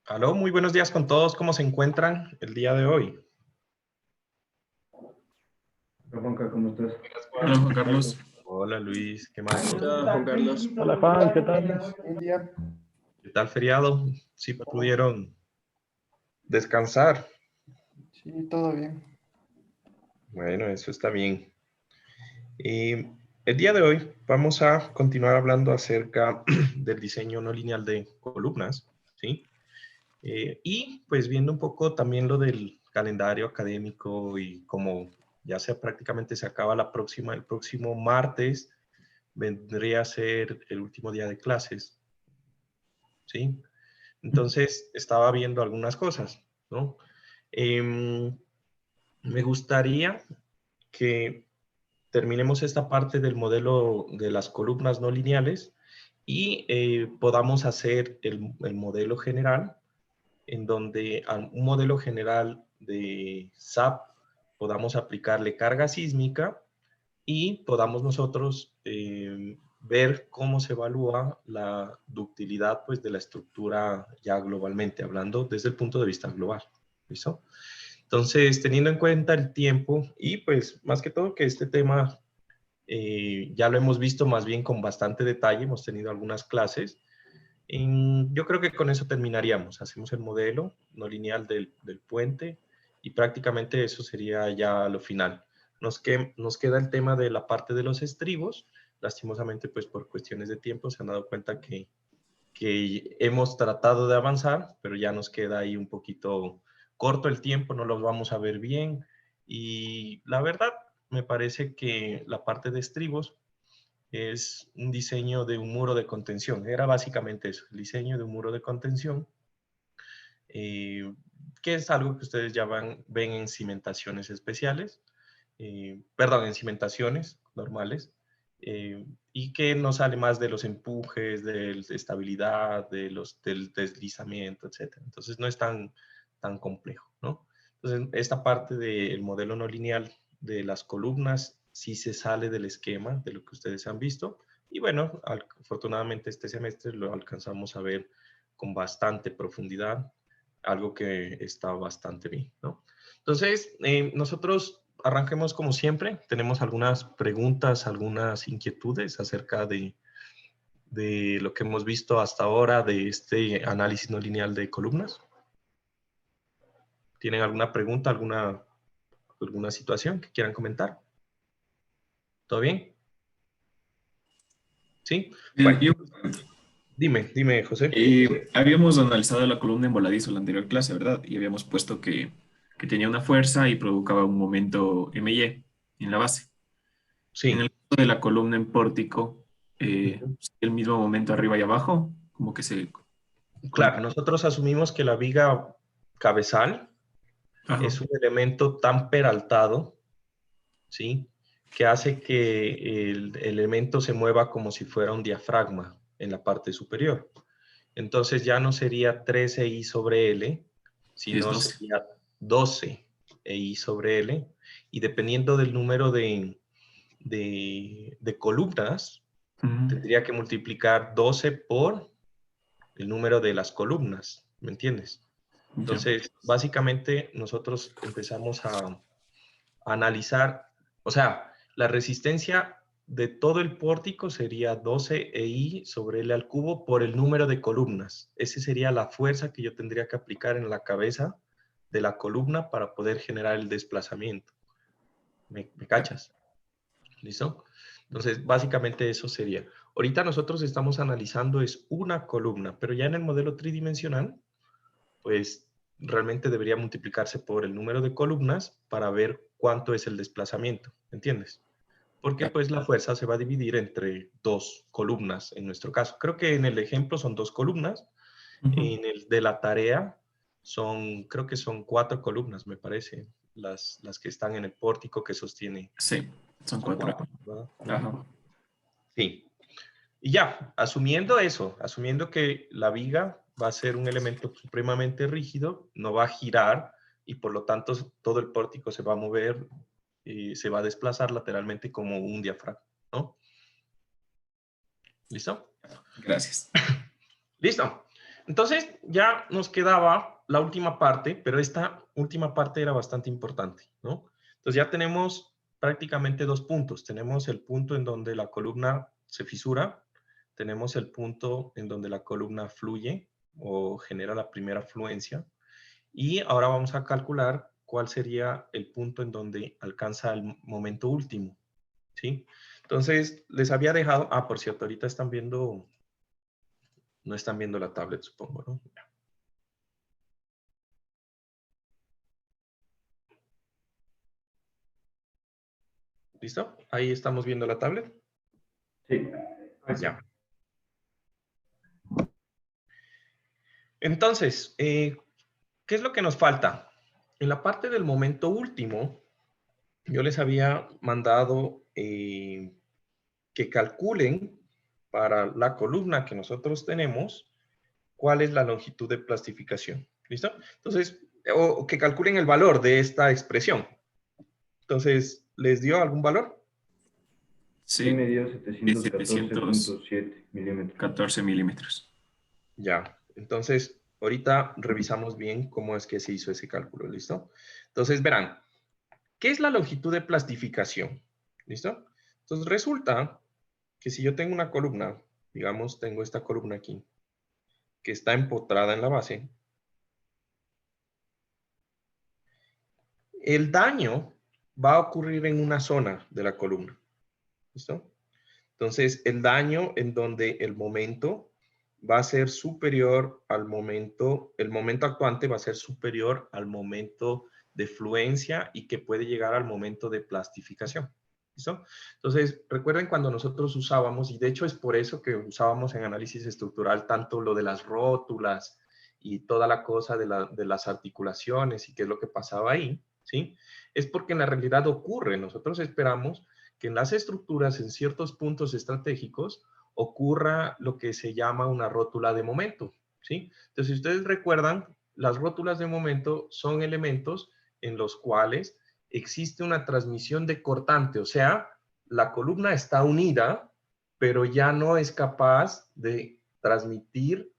Aló, muy buenos días con todos. ¿Cómo se encuentran el día de hoy? Hola Juanca, ¿cómo estás? Hola Juan Carlos. Hola Luis, ¿qué más? Hola Juan Carlos. Hola Juan, ¿qué tal? Buen día. ¿Qué tal feriado? ¿Sí pudieron descansar? Sí, todo bien. Bueno, eso está bien. Y el día de hoy vamos a continuar hablando acerca del diseño no lineal de columnas, ¿sí? Y pues viendo un poco también lo del calendario académico y como ya sea prácticamente se acaba el próximo martes vendría a ser el último día de clases, ¿sí? Entonces, estaba viendo algunas cosas, ¿no? Em, Me gustaría que terminemos esta parte del modelo de las columnas no lineales y podamos hacer el modelo general, en donde a un modelo general de SAP podamos aplicarle carga sísmica y podamos nosotros ver cómo se evalúa la ductilidad pues, de la estructura ya globalmente, hablando desde el punto de vista global. ¿Listo? Entonces, teniendo en cuenta el tiempo y pues más que todo que este tema ya lo hemos visto más bien con bastante detalle, hemos tenido algunas clases, yo creo que con eso terminaríamos. Hacemos el modelo no lineal del puente y prácticamente eso sería ya lo final. Nos queda el tema de la parte de los estribos. Lastimosamente, pues por cuestiones de tiempo se han dado cuenta que hemos tratado de avanzar, pero ya nos queda ahí un poquito corto el tiempo, no los vamos a ver bien. Y la verdad, me parece que la parte de estribos es un diseño de un muro de contención. Era básicamente eso, el diseño de un muro de contención, eh, que es algo que ustedes ya ven en cimentaciones especiales, perdón, en cimentaciones normales, y que no sale más de los empujes, de estabilidad, del deslizamiento, etc. Entonces no es tan complejo, ¿no? Entonces esta parte del modelo no lineal de las columnas sí se sale del esquema de lo que ustedes han visto, y bueno, afortunadamente este semestre lo alcanzamos a ver con bastante profundidad, algo que está bastante bien, ¿no? Entonces, nosotros arranquemos como siempre. Tenemos algunas preguntas, algunas inquietudes acerca de lo que hemos visto hasta ahora de este análisis no lineal de columnas. ¿Tienen alguna pregunta, alguna situación que quieran comentar? ¿Todo bien? ¿Sí? Bueno, Yo, dime, José. habíamos analizado la columna en voladizo en la anterior clase, ¿verdad? Y habíamos puesto que tenía una fuerza y provocaba un momento MY en la base. En el Sí. caso de la columna en pórtico, Ujú. el mismo momento arriba y abajo, como que se Claro, contrae. nosotros asumimos que la viga cabezal Ajá. es un elemento tan peraltado, ¿sí? Que hace que el elemento se mueva como si fuera un diafragma en la parte superior. Entonces ya no sería 13i sobre L, Y es sino 12. sería 12i sobre L. Y dependiendo del número de columnas, Ujú. tendría que multiplicar 12 por el número de las columnas, ¿me entiendes? Ya. Entonces, básicamente nosotros empezamos a analizar, o sea, la resistencia de todo el pórtico sería 12 EI sobre L al cubo por el número de columnas. Esa sería la fuerza que yo tendría que aplicar en la cabeza de la columna para poder generar el desplazamiento. ¿Me cachas? ¿Listo? Entonces, básicamente eso sería. Ahorita nosotros estamos analizando es una columna, pero ya en el modelo tridimensional, pues realmente debería multiplicarse por el número de columnas para ver cuánto es el desplazamiento, ¿entiendes? Porque Ya. pues la fuerza se va a dividir entre dos columnas en nuestro caso. Creo que en el ejemplo son dos columnas, Ujú. en el de la tarea creo que son cuatro columnas, me parece, las que están en el pórtico que sostiene. Sí, son Son 4. cuatro, ¿verdad? Ajá. Sí. Y ya, asumiendo eso, asumiendo que la viga va a ser un elemento supremamente rígido, no va a girar y por lo tanto todo el pórtico se va a mover y se va a desplazar lateralmente como un diafragma, ¿no? ¿Listo? Gracias. Listo. Entonces, ya nos quedaba la última parte, pero esta última parte era bastante importante, ¿no? Entonces, ya tenemos prácticamente dos puntos. Tenemos el punto en donde la columna se fisura, tenemos el punto en donde la columna fluye o genera la primera fluencia, y ahora vamos a calcular cuál sería el punto en donde alcanza el momento último, ¿sí? Entonces, les había dejado... Ah, por cierto, ahorita están viendo... No están viendo la tablet, supongo, ¿no? ¿Listo? Ahí estamos viendo la tablet. Sí. Ya. Entonces, ¿qué es lo que nos falta? En la parte del momento último, yo les había mandado que calculen para la columna que nosotros tenemos cuál es la longitud de plastificación. ¿Listo? Entonces, o que calculen el valor de esta expresión. Entonces, ¿les dio algún valor? Sí, me dio 714 714.7 milímetros. 14 milímetros. Ya, entonces ahorita revisamos bien cómo es que se hizo ese cálculo, ¿listo? Entonces verán, ¿qué es la longitud de plastificación? ¿Listo? Entonces resulta que si yo tengo una columna, digamos, tengo esta columna aquí, que está empotrada en la base, el daño va a ocurrir en una zona de la columna, ¿listo? Entonces, el daño en donde el momento va a ser superior al momento, el momento actuante va a ser superior al momento de fluencia y que puede llegar al momento de plastificación. ¿Listo? Entonces, recuerden cuando nosotros usábamos, y de hecho es por eso que usábamos en análisis estructural tanto lo de las rótulas y toda la cosa de las articulaciones y qué es lo que pasaba ahí, ¿sí? Es porque en la realidad ocurre. Nosotros esperamos que en las estructuras, en ciertos puntos estratégicos, ocurra lo que se llama una rótula de momento, ¿sí? Entonces, si ustedes recuerdan, las rótulas de momento son elementos en los cuales existe una transmisión de cortante, o sea, la columna está unida, pero ya no es capaz de transmitir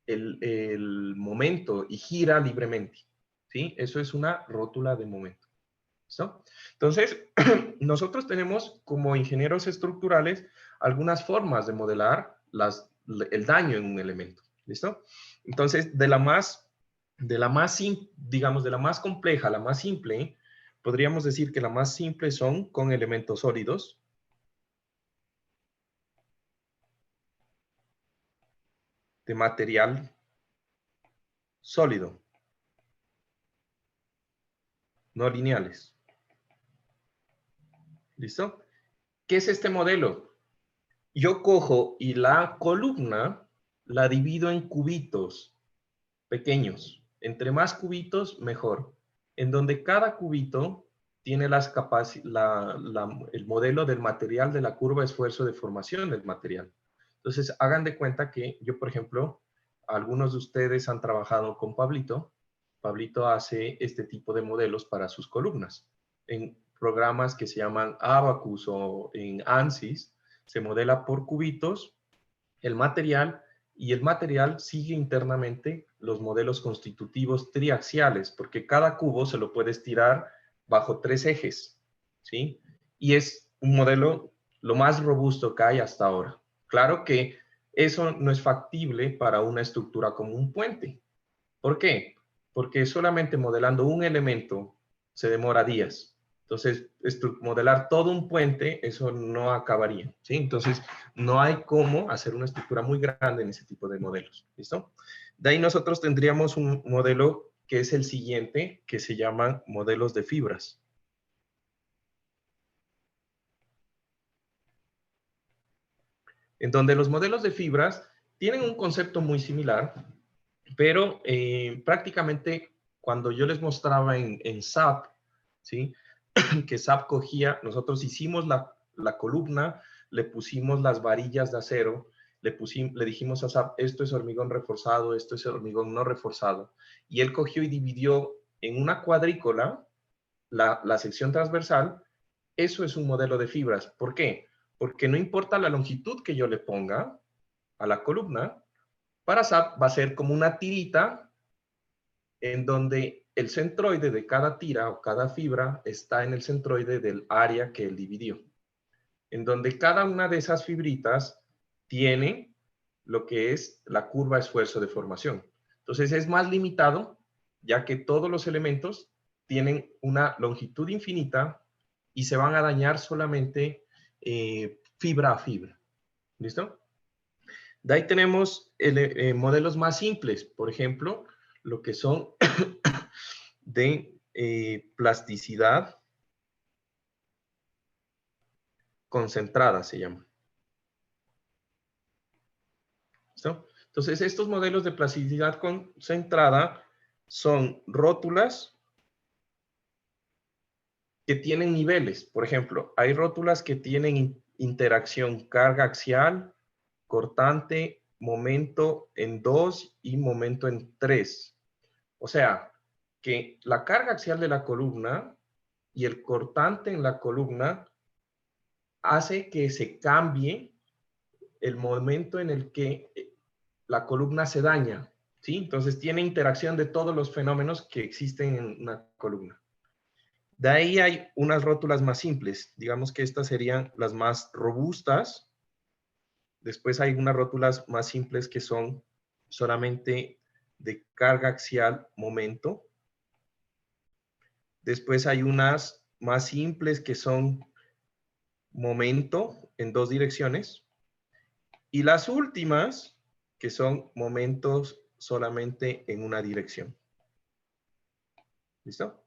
el momento y gira libremente, ¿sí? Eso es una rótula de momento. ¿Listo? Entonces, nosotros tenemos como ingenieros estructurales algunas formas de modelar el daño en un elemento. ¿Listo? Entonces, digamos, de la más compleja a la más simple, podríamos decir que la más simple son con elementos sólidos. De material sólido. No lineales. ¿Listo? ¿Qué es este modelo? Yo cojo y la columna la divido en cubitos pequeños. Entre más cubitos, mejor. En donde cada cubito tiene el modelo del material de la curva de esfuerzo de formación del material. Entonces, hagan de cuenta que yo, por ejemplo, algunos de ustedes han trabajado con Pablito. Pablito hace este tipo de modelos para sus columnas. En programas que se llaman Abacus o en ANSYS, se modela por cubitos el material y el material sigue internamente los modelos constitutivos triaxiales, porque cada cubo se lo puede estirar bajo 3 ejes, ¿sí? Y es un modelo lo más robusto que hay hasta ahora. Claro que eso no es factible para una estructura como un puente. ¿Por qué? Porque solamente modelando un elemento se demora días. Entonces, modelar todo un puente, eso no acabaría, ¿sí? Entonces, no hay cómo hacer una estructura muy grande en ese tipo de modelos, ¿listo? De ahí nosotros tendríamos un modelo que es el siguiente, que se llaman modelos de fibras. En donde los modelos de fibras tienen un concepto muy similar, pero prácticamente cuando yo les mostraba en SAP, ¿sí? Que SAP cogía, nosotros hicimos la columna, le pusimos las varillas de acero, le dijimos a SAP, esto es hormigón reforzado, esto es hormigón no reforzado, y él cogió y dividió en una cuadrícula la sección transversal. Eso es un modelo de fibras. ¿Por qué? Porque no importa la longitud que yo le ponga a la columna, Para SAP va a ser como una tirita en donde el centroide de cada tira o cada fibra está en el centroide del área que él dividió, en donde cada una de esas fibritas tiene lo que es la curva esfuerzo de formación. Entonces es más limitado, ya que todos los elementos tienen una longitud infinita y se van a dañar solamente fibra a fibra. ¿Listo? De ahí tenemos modelos más simples, por ejemplo, lo que son de plasticidad concentrada, se llama. ¿Listo? Entonces, estos modelos de plasticidad concentrada son rótulas que tienen niveles. Por ejemplo, hay rótulas que tienen interacción carga axial, cortante, momento en 2 y momento en 3. O sea, que la carga axial de la columna y el cortante en la columna hace que se cambie el momento en el que la columna se daña, ¿sí? Entonces tiene interacción de todos los fenómenos que existen en una columna. De ahí hay unas rótulas más simples, digamos que estas serían las más robustas. Después hay unas rótulas más simples que son solamente de carga axial, momento. Después hay unas más simples que son momento en 2 direcciones. Y las últimas, que son momentos solamente en una dirección. ¿Listo?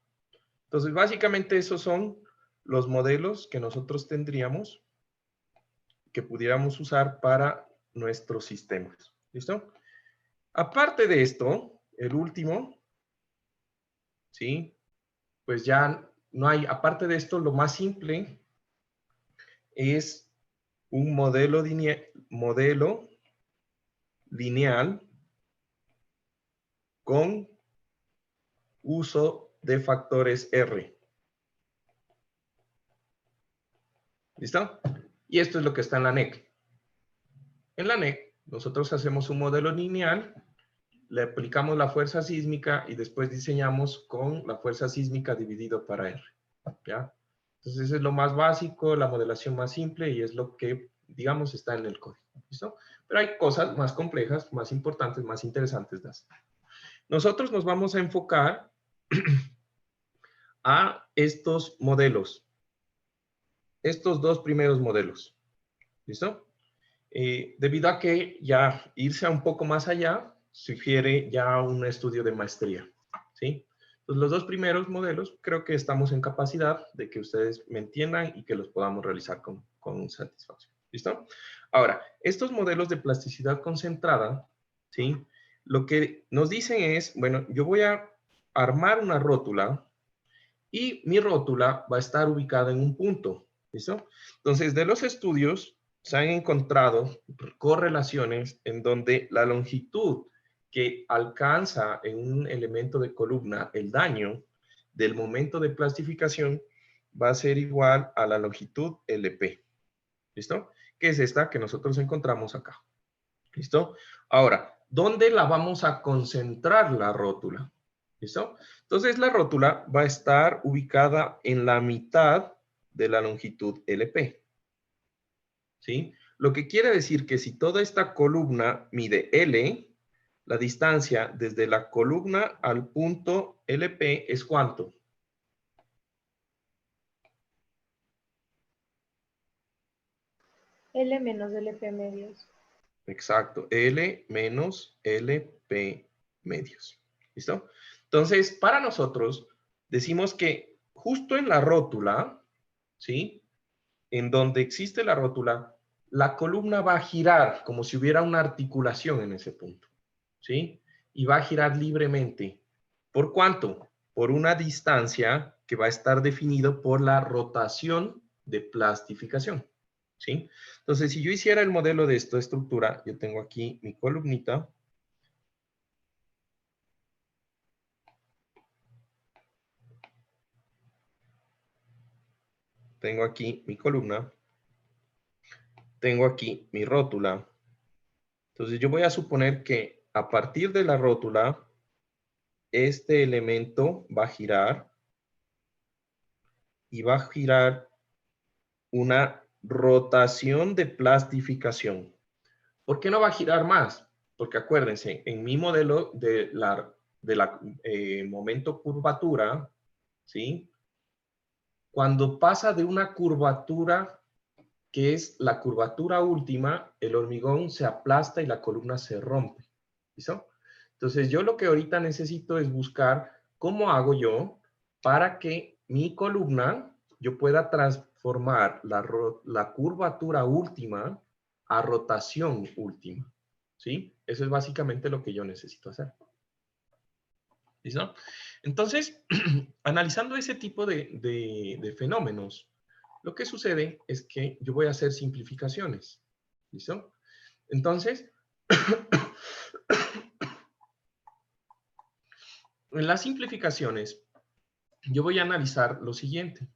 Entonces, básicamente esos son los modelos que nosotros tendríamos, que pudiéramos usar para nuestros sistemas. ¿Listo? Aparte de esto, el último, ¿sí? Pues ya no hay, aparte de esto, lo más simple es un modelo lineal con uso de factores R. ¿Listo? Y esto es lo que está en la NEC. En la NEC, nosotros hacemos un modelo lineal, le aplicamos la fuerza sísmica y después diseñamos con la fuerza sísmica dividido para R. ¿Ya? Entonces, es lo más básico, la modelación más simple y es lo que, digamos, está en el código. ¿Listo? Pero hay cosas más complejas, más importantes, más interesantes de hacer. Nosotros nos vamos a enfocar a estos modelos, estos dos primeros modelos. ¿Listo? Debido a que ya irse un poco más allá sugiere ya un estudio de maestría, ¿sí? Entonces, los dos primeros modelos creo que estamos en capacidad de que ustedes me entiendan y que los podamos realizar con satisfacción, ¿listo? Ahora, estos modelos de plasticidad concentrada, ¿sí? Lo que nos dicen es, bueno, yo voy a armar una rótula y mi rótula va a estar ubicada en un punto, ¿listo? Entonces, de los estudios se han encontrado correlaciones en donde la longitud que alcanza en un elemento de columna el daño del momento de plastificación va a ser igual a la longitud LP, ¿listo? Que es esta que nosotros encontramos acá, ¿listo? Ahora, ¿dónde la vamos a concentrar la rótula? ¿Listo? Entonces la rótula va a estar ubicada en la mitad de la longitud LP. ¿Sí? Lo que quiere decir que si toda esta columna mide L, la distancia desde la columna al punto LP es ¿cuánto? L menos LP medios. Exacto, L menos LP medios. ¿Listo? Entonces, para nosotros, decimos que justo en la rótula, ¿sí? En donde existe la rótula, la columna va a girar como si hubiera una articulación en ese punto, ¿sí? Y va a girar libremente. ¿Por cuánto? Por una distancia que va a estar definido por la rotación de plastificación, ¿sí? Entonces, si yo hiciera el modelo de esta estructura, yo tengo aquí mi columnita. Tengo aquí mi columna. Tengo aquí mi rótula. Entonces yo voy a suponer que a partir de la rótula, este elemento va a girar y va a girar una rotación de plastificación. ¿Por qué no va a girar más? Porque acuérdense, en mi modelo de la momento curvatura, ¿sí? Cuando pasa de una curvatura que es la curvatura última, el hormigón se aplasta y la columna se rompe. ¿Listo? Entonces yo lo que ahorita necesito es buscar cómo hago yo para que mi columna, yo pueda transformar la curvatura última a rotación última. ¿Sí? Eso es básicamente lo que yo necesito hacer. ¿Listo? Entonces, analizando ese tipo de fenómenos, lo que sucede es que yo voy a hacer simplificaciones. ¿Listo? Entonces, en las simplificaciones, yo voy a analizar lo siguiente.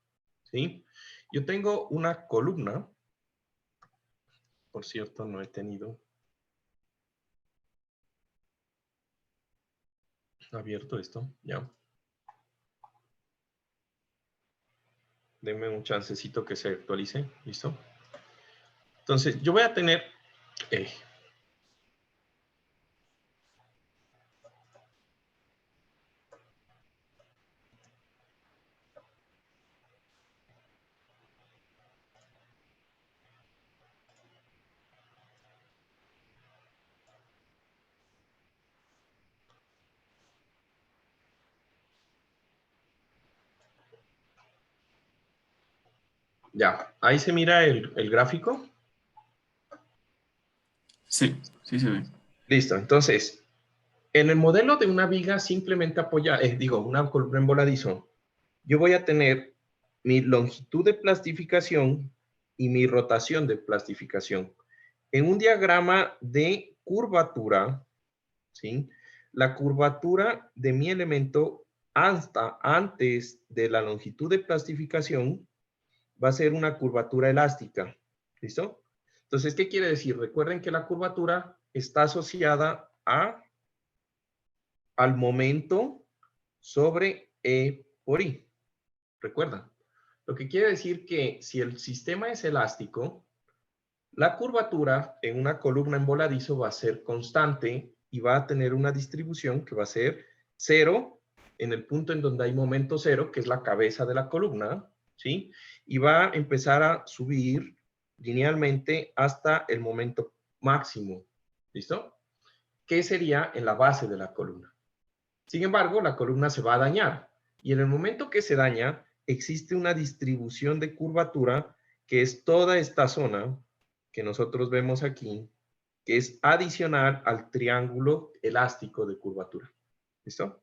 ¿Sí? Yo tengo una columna. Por cierto, no he tenido abierto esto. Ya. Denme un chancecito que se actualice. ¿Listo? Entonces, yo voy a tener... ya, ahí se mira el gráfico. Sí, sí se ve. Listo, entonces, en el modelo de una viga simplemente apoyada, una columna en voladizo, yo voy a tener mi longitud de plastificación y mi rotación de plastificación. En un diagrama de curvatura, ¿sí? La curvatura de mi elemento hasta antes de la longitud de plastificación va a ser una curvatura elástica. ¿Listo? Entonces, ¿qué quiere decir? Recuerden que la curvatura está asociada al momento sobre E por I. ¿Recuerdan? Lo que quiere decir que si el sistema es elástico, la curvatura en una columna en voladizo va a ser constante y va a tener una distribución que va a ser 0 en el punto en donde hay momento 0, que es la cabeza de la columna, ¿sí? Y va a empezar a subir linealmente hasta el momento máximo, ¿listo? Que sería en la base de la columna. Sin embargo, la columna se va a dañar y en el momento que se daña, existe una distribución de curvatura que es toda esta zona que nosotros vemos aquí, que es adicional al triángulo elástico de curvatura. ¿Listo?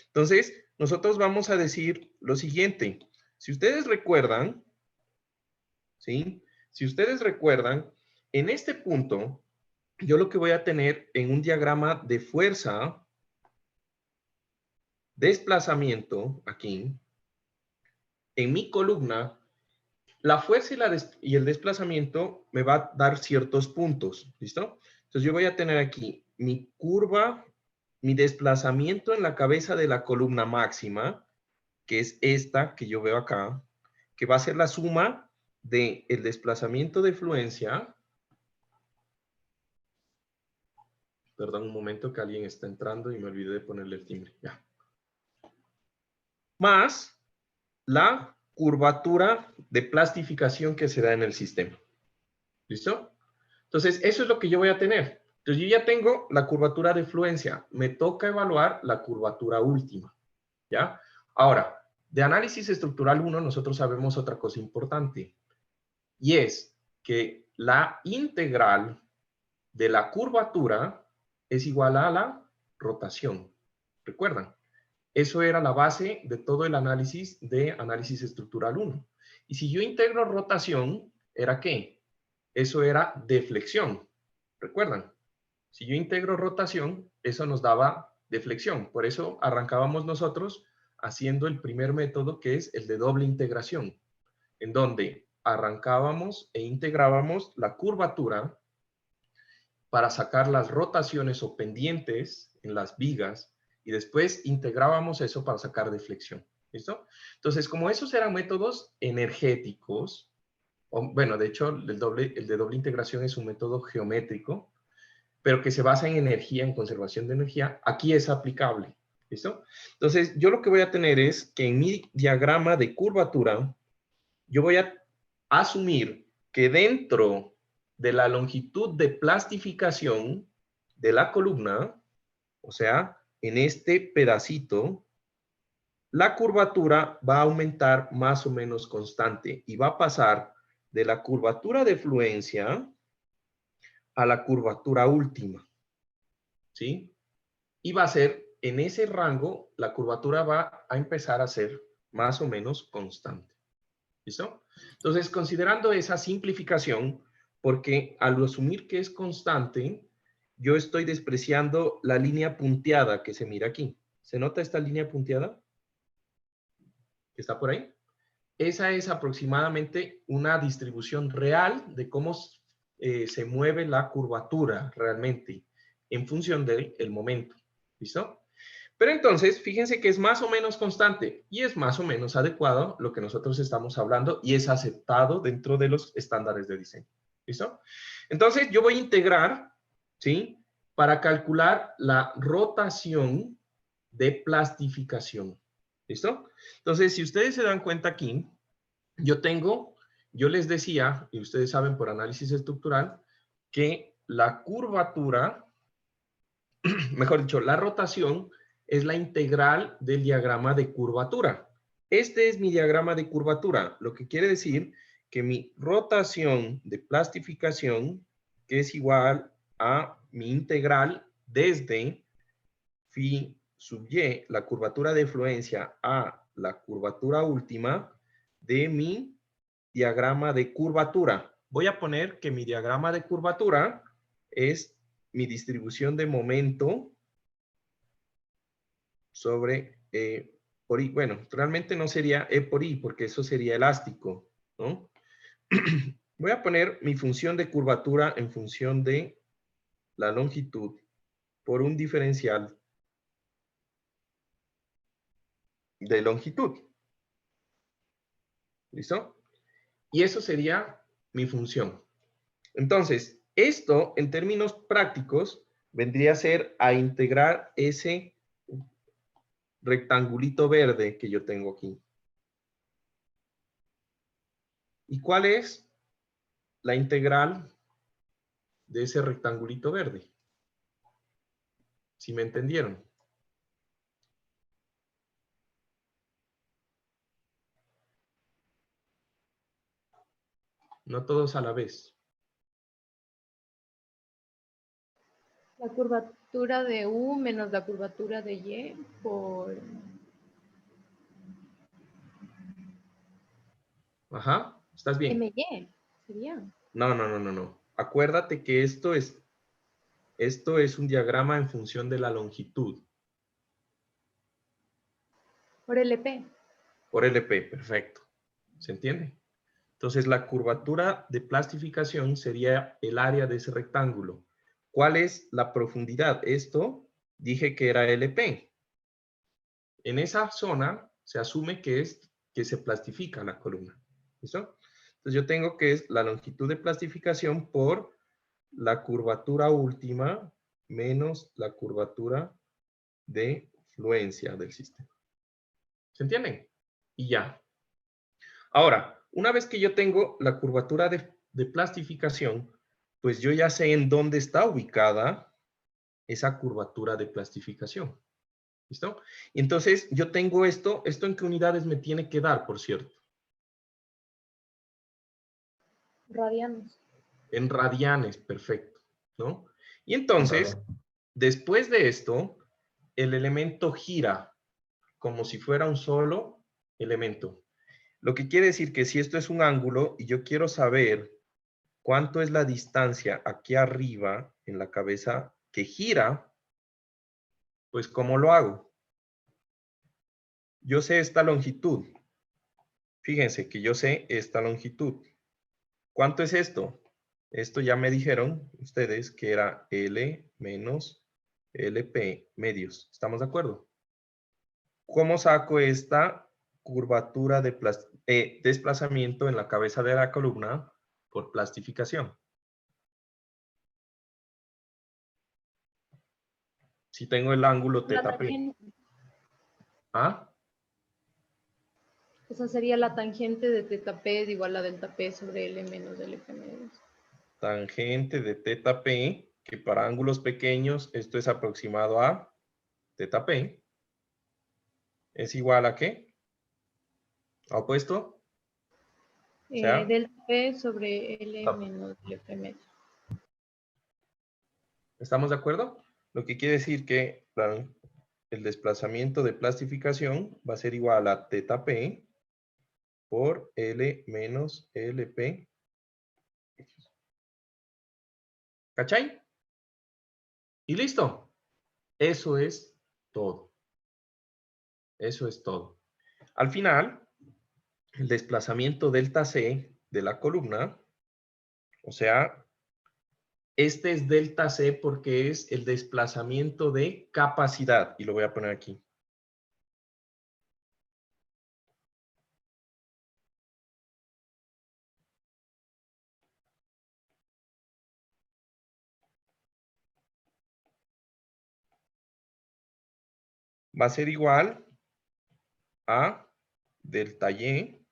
Entonces, nosotros vamos a decir lo siguiente. Si ustedes recuerdan, ¿sí? Si ustedes recuerdan, en este punto, yo lo que voy a tener en un diagrama de fuerza, desplazamiento, aquí, en mi columna, la fuerza y el desplazamiento me va a dar ciertos puntos, ¿listo? Entonces yo voy a tener aquí mi curva, mi desplazamiento en la cabeza de la columna máxima, que es esta que yo veo acá, que va a ser la suma del desplazamiento de fluencia. Perdón un momento que alguien está entrando y me olvidé de ponerle el timbre. Ya. Más la curvatura de plastificación que se da en el sistema. ¿Listo? Entonces, eso es lo que yo voy a tener. Entonces, yo ya tengo la curvatura de fluencia. Me toca evaluar la curvatura última. ¿Ya? Ahora, de análisis estructural 1, nosotros sabemos otra cosa importante. Y es que la integral de la curvatura es igual a la rotación. ¿Recuerdan? Eso era la base de todo el análisis de análisis estructural 1. Y si yo integro rotación, ¿era qué? Eso era deflexión. ¿Recuerdan? Si yo integro rotación, eso nos daba deflexión. Por eso arrancábamos nosotros haciendo el primer método, que es el de doble integración, en donde arrancábamos e integrábamos la curvatura para sacar las rotaciones o pendientes en las vigas y después integrábamos eso para sacar deflexión. ¿Listo? Entonces, como esos eran métodos energéticos, bueno, de hecho, el de doble integración es un método geométrico, pero que se basa en energía, en conservación de energía, aquí es aplicable. ¿Listo? Entonces, yo lo que voy a tener es que en mi diagrama de curvatura, yo voy a asumir que dentro de la longitud de plastificación de la columna, o sea, en este pedacito, la curvatura va a aumentar más o menos constante y va a pasar de la curvatura de fluencia a la curvatura última, ¿sí? Y va a ser, en ese rango, la curvatura va a empezar a ser más o menos constante. ¿Listo? Entonces, considerando esa simplificación, porque al asumir que es constante, yo estoy despreciando la línea punteada que se mira aquí. ¿Se nota esta línea punteada? ¿Que está por ahí? Esa es aproximadamente una distribución real de cómo se mueve la curvatura realmente en función del momento. ¿Listo? Pero entonces, fíjense que es más o menos constante y es más o menos adecuado lo que nosotros estamos hablando y es aceptado dentro de los estándares de diseño. ¿Listo? Entonces, yo voy a integrar, ¿sí? Para calcular la rotación de plastificación. ¿Listo? Entonces, si ustedes se dan cuenta aquí, yo les decía, y ustedes saben por análisis estructural, que la curvatura, mejor dicho, la rotación es la integral del diagrama de curvatura. Este es mi diagrama de curvatura, lo que quiere decir que mi rotación de plastificación, que es igual a mi integral desde phi sub y, la curvatura de fluencia, a la curvatura última de mi diagrama de curvatura. Voy a poner que mi diagrama de curvatura es mi distribución de momento sobre por I. Bueno, realmente no sería E por I, porque eso sería elástico, ¿no? Voy a poner mi función de curvatura en función de la longitud por un diferencial de longitud. ¿Listo? Y eso sería mi función. Entonces, esto en términos prácticos vendría a ser a integrar ese rectangulito verde que yo tengo aquí. ¿Y cuál es la integral de ese rectangulito verde? ¿Sí me entendieron? No todos a la vez. La curvatura de U menos la curvatura de Y por... Ajá, ¿estás bien? MY, sería. No. Acuérdate que esto es un diagrama en función de la longitud. Por LP. Por LP, perfecto. ¿Se entiende? Entonces, la curvatura de plastificación sería el área de ese rectángulo. ¿Cuál es la profundidad? Esto dije que era LP. En esa zona se asume que se plastifica la columna. ¿Listo? Entonces, yo tengo que es la longitud de plastificación por la curvatura última menos la curvatura de fluencia del sistema. ¿Se entienden? Y ya. Ahora, una vez que yo tengo la curvatura de plastificación, pues yo ya sé en dónde está ubicada esa curvatura de plastificación. ¿Listo? Y entonces yo tengo ¿esto en qué unidades me tiene que dar, por cierto? Radianos. En radianes, perfecto, ¿no? Y entonces, después de esto, el elemento gira como si fuera un solo elemento. Lo que quiere decir que si esto es un ángulo y yo quiero saber cuánto es la distancia aquí arriba en la cabeza que gira, pues ¿cómo lo hago? Yo sé esta longitud. Fíjense que yo sé esta longitud. ¿Cuánto es esto? Esto ya me dijeron ustedes que era L menos LP medios. ¿Estamos de acuerdo? ¿Cómo saco esta curvatura de desplazamiento en la cabeza de la columna por plastificación? Si tengo el ángulo La θp. tangente. ¿Ah? Esa sería la tangente de θp es igual a delta P sobre L menos LP medios. Tangente de θp, que para ángulos pequeños esto es aproximado a θp, es igual a ¿qué? ¿A opuesto? O sea, Delta P sobre L menos LP medios. ¿estamos de acuerdo? Lo que quiere decir que el desplazamiento de plastificación va a ser igual a θp por L menos LP. ¿Cachai? Y listo. Eso es todo. Eso es todo. Al final, el desplazamiento delta C de la columna, o sea, este es delta C porque es el desplazamiento de capacidad. Y lo voy a poner aquí. Va a ser igual a delta Y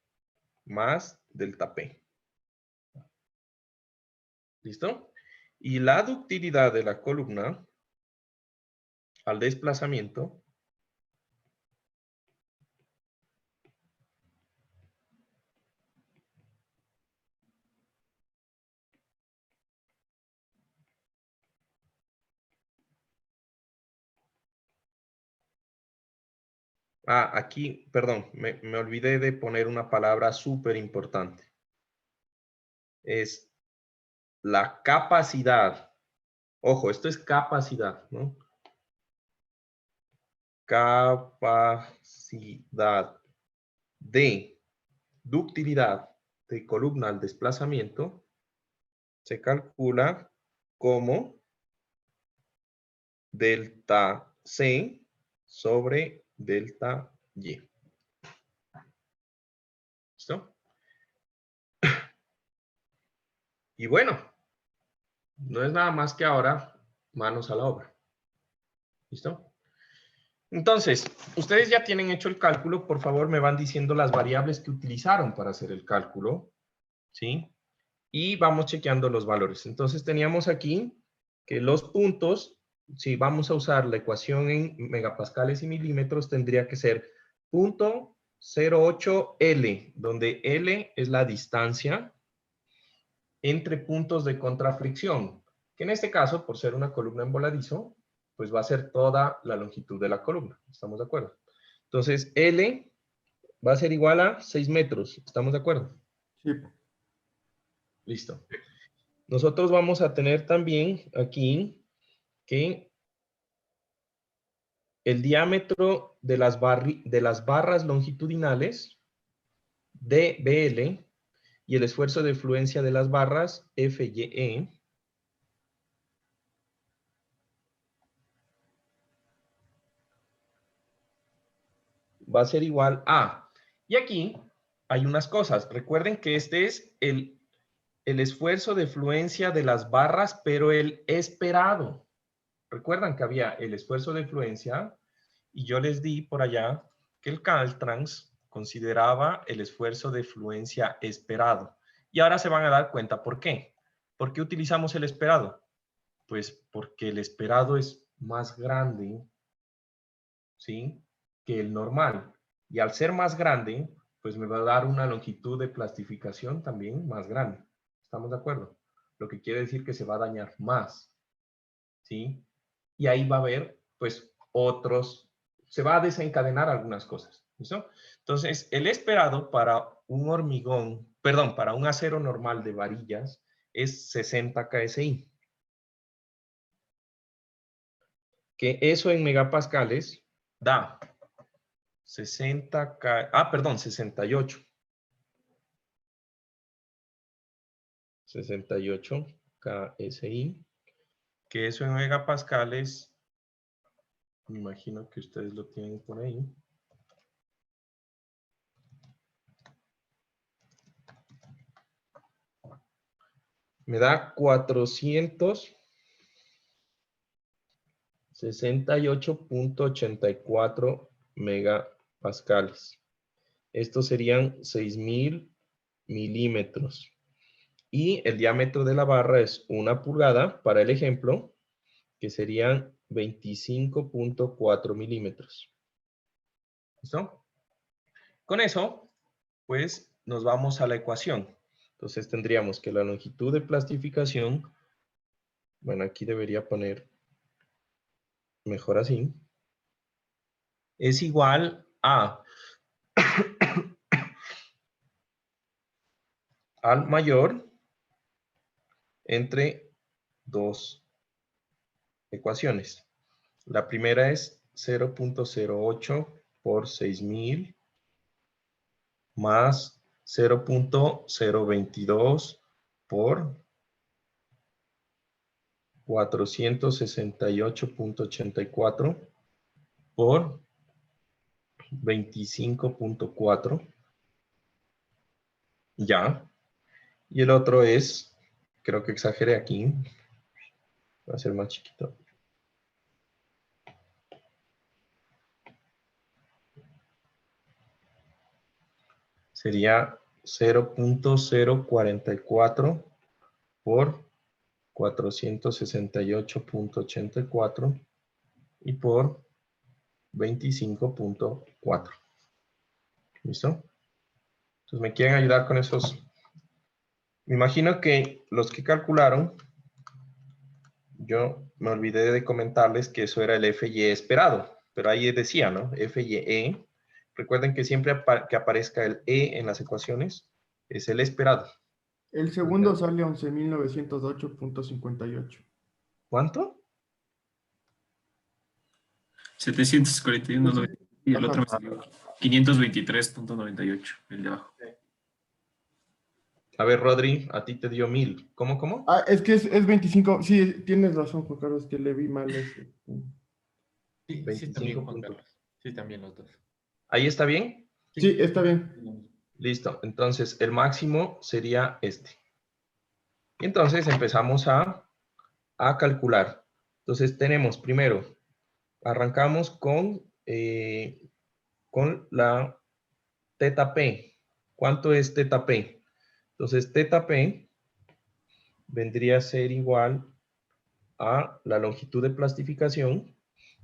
más delta P. ¿Listo? Y la ductilidad de la columna al desplazamiento aquí, perdón, me olvidé de poner una palabra súper importante. Es la capacidad. Ojo, esto es capacidad, ¿no? Capacidad de ductilidad de columna al desplazamiento se calcula como delta C sobre delta Y. ¿Listo? Y bueno, no es nada más que ahora manos a la obra. ¿Listo? Entonces, ustedes ya tienen hecho el cálculo, por favor me van diciendo las variables que utilizaron para hacer el cálculo, ¿sí? Y vamos chequeando los valores. Entonces teníamos aquí que los puntos, si vamos a usar la ecuación en megapascales y milímetros, tendría que ser 0.08 L, donde L es la distancia entre puntos de contrafricción, que en este caso, por ser una columna en voladizo, pues va a ser toda la longitud de la columna. ¿Estamos de acuerdo? Entonces, L va a ser igual a 6 metros. ¿Estamos de acuerdo? Sí. Listo. Nosotros vamos a tener también aquí que el diámetro de las barras longitudinales DBL y el esfuerzo de fluencia de las barras FYE va a ser igual a... Y aquí hay unas cosas. Recuerden que este es el esfuerzo de fluencia de las barras, pero el esperado. Recuerdan que había el esfuerzo de fluencia y yo les di por allá que el Caltrans consideraba el esfuerzo de fluencia esperado. Y ahora se van a dar cuenta por qué. ¿Por qué utilizamos el esperado? Pues porque el esperado es más grande, ¿sí?, que el normal. Y al ser más grande, pues me va a dar una longitud de plastificación también más grande. ¿Estamos de acuerdo? Lo que quiere decir que se va a dañar más, ¿sí? Y ahí va a haber, pues, se va a desencadenar algunas cosas, ¿listo? Entonces, el esperado para un hormigón, perdón, para un acero normal de varillas es 60 KSI. Que eso en megapascales da 68. 68 KSI, que eso en megapascales, me imagino que ustedes lo tienen por ahí. Me da 468.84 megapascales. Estos serían 6.000 milímetros. Y el diámetro de la barra es 1 pulgada, para el ejemplo, que serían 25.4 milímetros. ¿Listo? Con eso, pues, nos vamos a la ecuación. Entonces, tendríamos que la longitud de plastificación, bueno, aquí debería poner mejor así, es igual a al mayor entre dos ecuaciones. La primera es 0.08 por 6.000 más 0.022 por 468.84 por 25.4. Ya. Y el otro es, creo que exageré aquí, va a ser más chiquito. Sería 0.044 por 468.84 y por 25.4. ¿Listo? Entonces, ¿me quieren ayudar con esos? Me imagino que los que calcularon, yo me olvidé de comentarles que eso era el FY esperado, pero ahí decía, ¿no? FYE. Recuerden que siempre que aparezca el E en las ecuaciones, es el esperado. El segundo sale 11.908.58. ¿Cuánto? 741 y el otro me Ajá. salió 523.98, el de abajo. A ver, Rodri, a ti te dio 1000. ¿Cómo? Ah, es que es 25. Sí, tienes razón, Juan Carlos, que le vi mal ese. Sí, 25 también, Juan puntos. Carlos. Sí, también los dos. ¿Ahí está bien? Sí, está bien. Listo. Entonces, el máximo sería este. Y entonces empezamos a calcular. Entonces, tenemos primero, arrancamos con la teta P. ¿Cuánto es teta P? Entonces, teta P vendría a ser igual a la longitud de plastificación.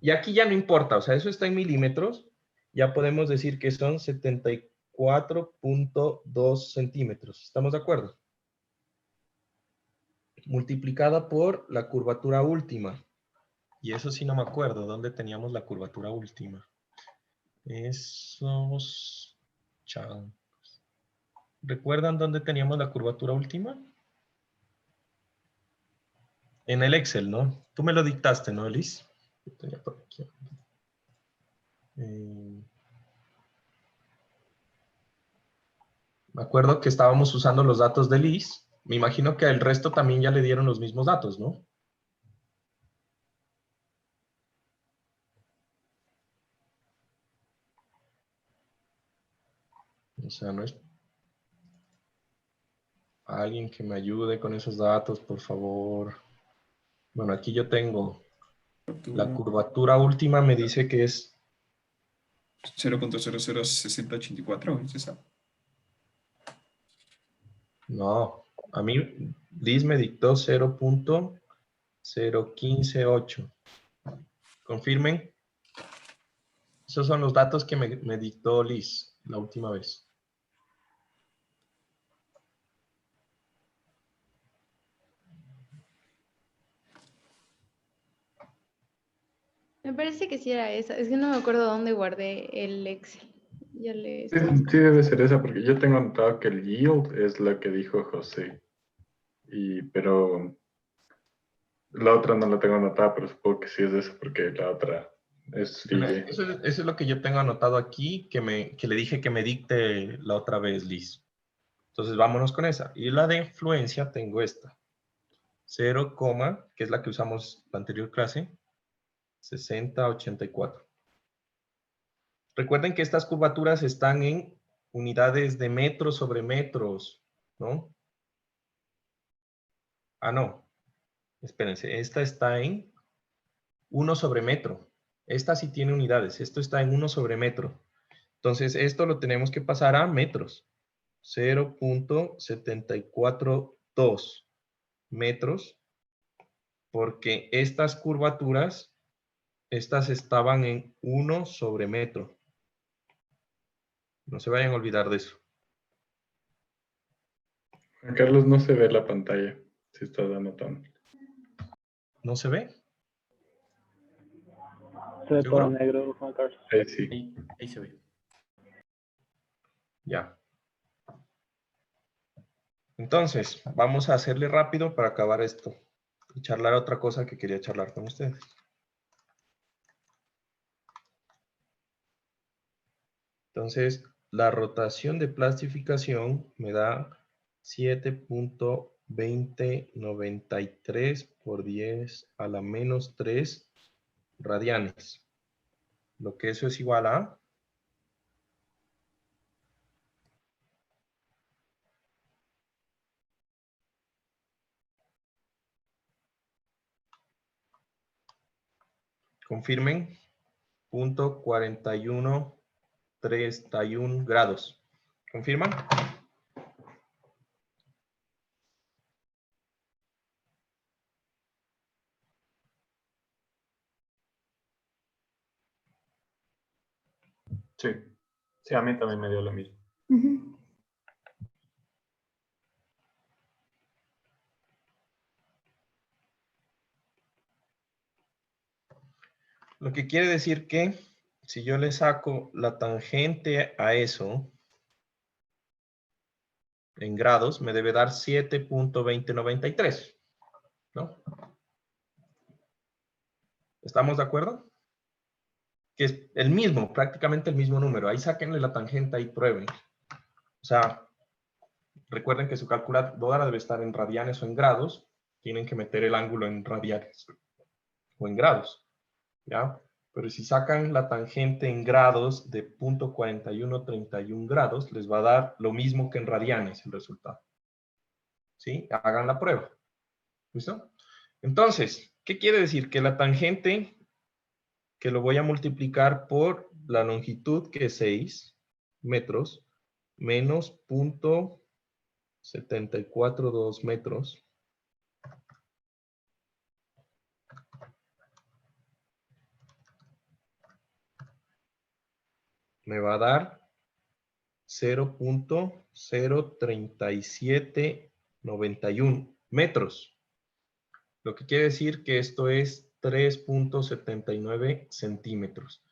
Y aquí ya no importa, o sea, eso está en milímetros. Ya podemos decir que son 74.2 centímetros. ¿Estamos de acuerdo? Multiplicada por la curvatura última. Y eso sí no me acuerdo. ¿Dónde teníamos la curvatura última? Esos chancos. ¿Recuerdan dónde teníamos la curvatura última? En el Excel, ¿no? Tú me lo dictaste, ¿no, Elis? Yo tenía por aquí. Me acuerdo que estábamos usando los datos de Liz. Me imagino que al resto también ya le dieron los mismos datos, ¿no? O sea, no es... Alguien que me ayude con esos datos, por favor. Bueno, aquí yo tengo la curvatura última, me dice que es 0.006084, ¿es esa? No, a mí Liz me dictó 0.0158. Confirmen. Esos son los datos que me dictó Liz la última vez. Me parece que sí era esa. Es que no me acuerdo dónde guardé el Excel. Ya le Sí, estoy... sí debe ser esa, porque yo tengo anotado que el yield es la que dijo José. Pero la otra no la tengo anotada, pero supongo que sí es esa, porque la otra es Bueno, FIE. eso es lo que yo tengo anotado aquí, que le dije que me dicte la otra vez, Liz. Entonces, vámonos con esa. Y la de fluencia tengo esta. 0, que es la que usamos la anterior clase, 60/84. Recuerden que estas curvaturas están en unidades de metros sobre metros, ¿no? Ah, no. Espérense, esta está en 1 sobre metro. Esta sí tiene unidades. Esto está en 1 sobre metro. Entonces, esto lo tenemos que pasar a metros. 0.742 metros, porque estas curvaturas, estas estaban en 1 sobre metro. No se vayan a olvidar de eso. Juan Carlos, no se ve la pantalla, si estás anotando. ¿No se ve? Se ve todo ¿Seguro? negro, Juan Carlos. Ahí sí. Ahí se ve. Ya. Entonces, vamos a hacerle rápido para acabar esto. Y charlar otra cosa que quería charlar con ustedes. Entonces, la rotación de plastificación me da 7.2093 por 10 a la menos 3 radianes. Lo que eso es igual a... Confirmen. 0.4131 grados. ¿Confirman? Sí. Sí, a mí también me dio lo mismo. Lo que quiere decir que si yo le saco la tangente a eso en grados, me debe dar 7.2093, ¿no? ¿Estamos de acuerdo? Que es el mismo, prácticamente el mismo número. Ahí sáquenle la tangente y prueben. O sea, recuerden que su calculadora debe estar en radianes o en grados. Tienen que meter el ángulo en radianes o en grados, ¿ya? Pero si sacan la tangente en grados de 0.4131 grados, les va a dar lo mismo que en radianes el resultado. ¿Sí? Hagan la prueba. ¿Listo? Entonces, ¿qué quiere decir? Que la tangente, que lo voy a multiplicar por la longitud, que es 6 metros, menos 0.742 metros, me va a dar 0.03791 metros. Lo que quiere decir que esto es 3.79 centímetros.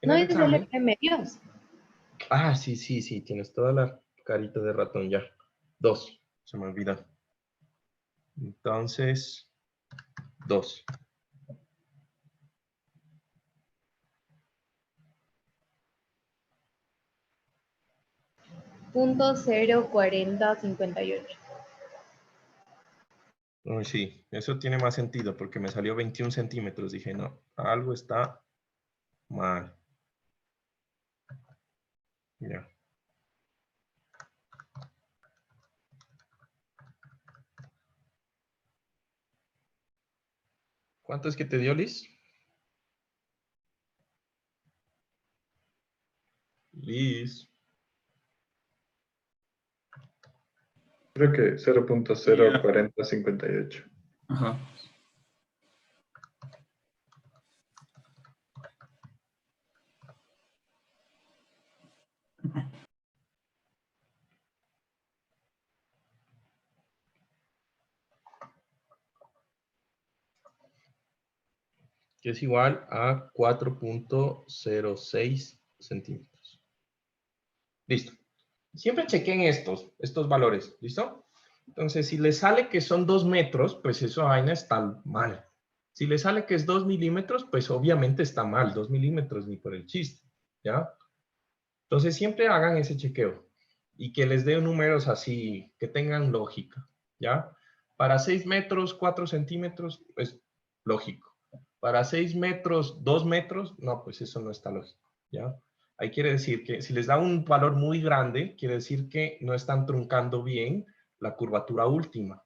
En No el es el examen... medios. Ah, sí, tienes toda la carita de ratón ya. 2, se me olvidó. Entonces, 2. .04058. Uy, sí, eso tiene más sentido porque me salió 21 centímetros. Dije, no, algo está mal. Ya. ¿Cuánto es que te dio, Liz? Liz. Creo que 0.04058. Ajá. Que es igual a 4.06 centímetros. Listo. Siempre chequen estos valores, ¿listo? Entonces, si le sale que son 2 metros, pues eso vaina está mal. Si le sale que es 2 milímetros, pues obviamente está mal. 2 milímetros ni por el chiste, ¿ya? Entonces, siempre hagan ese chequeo. y que les dé números así, que tengan lógica, ¿ya? Para 6 metros, 4 centímetros, es lógico. Para 6 metros, 2 metros, no, pues eso no está lógico, ¿ya? Ahí quiere decir que si les da un valor muy grande, quiere decir que no están truncando bien la curvatura última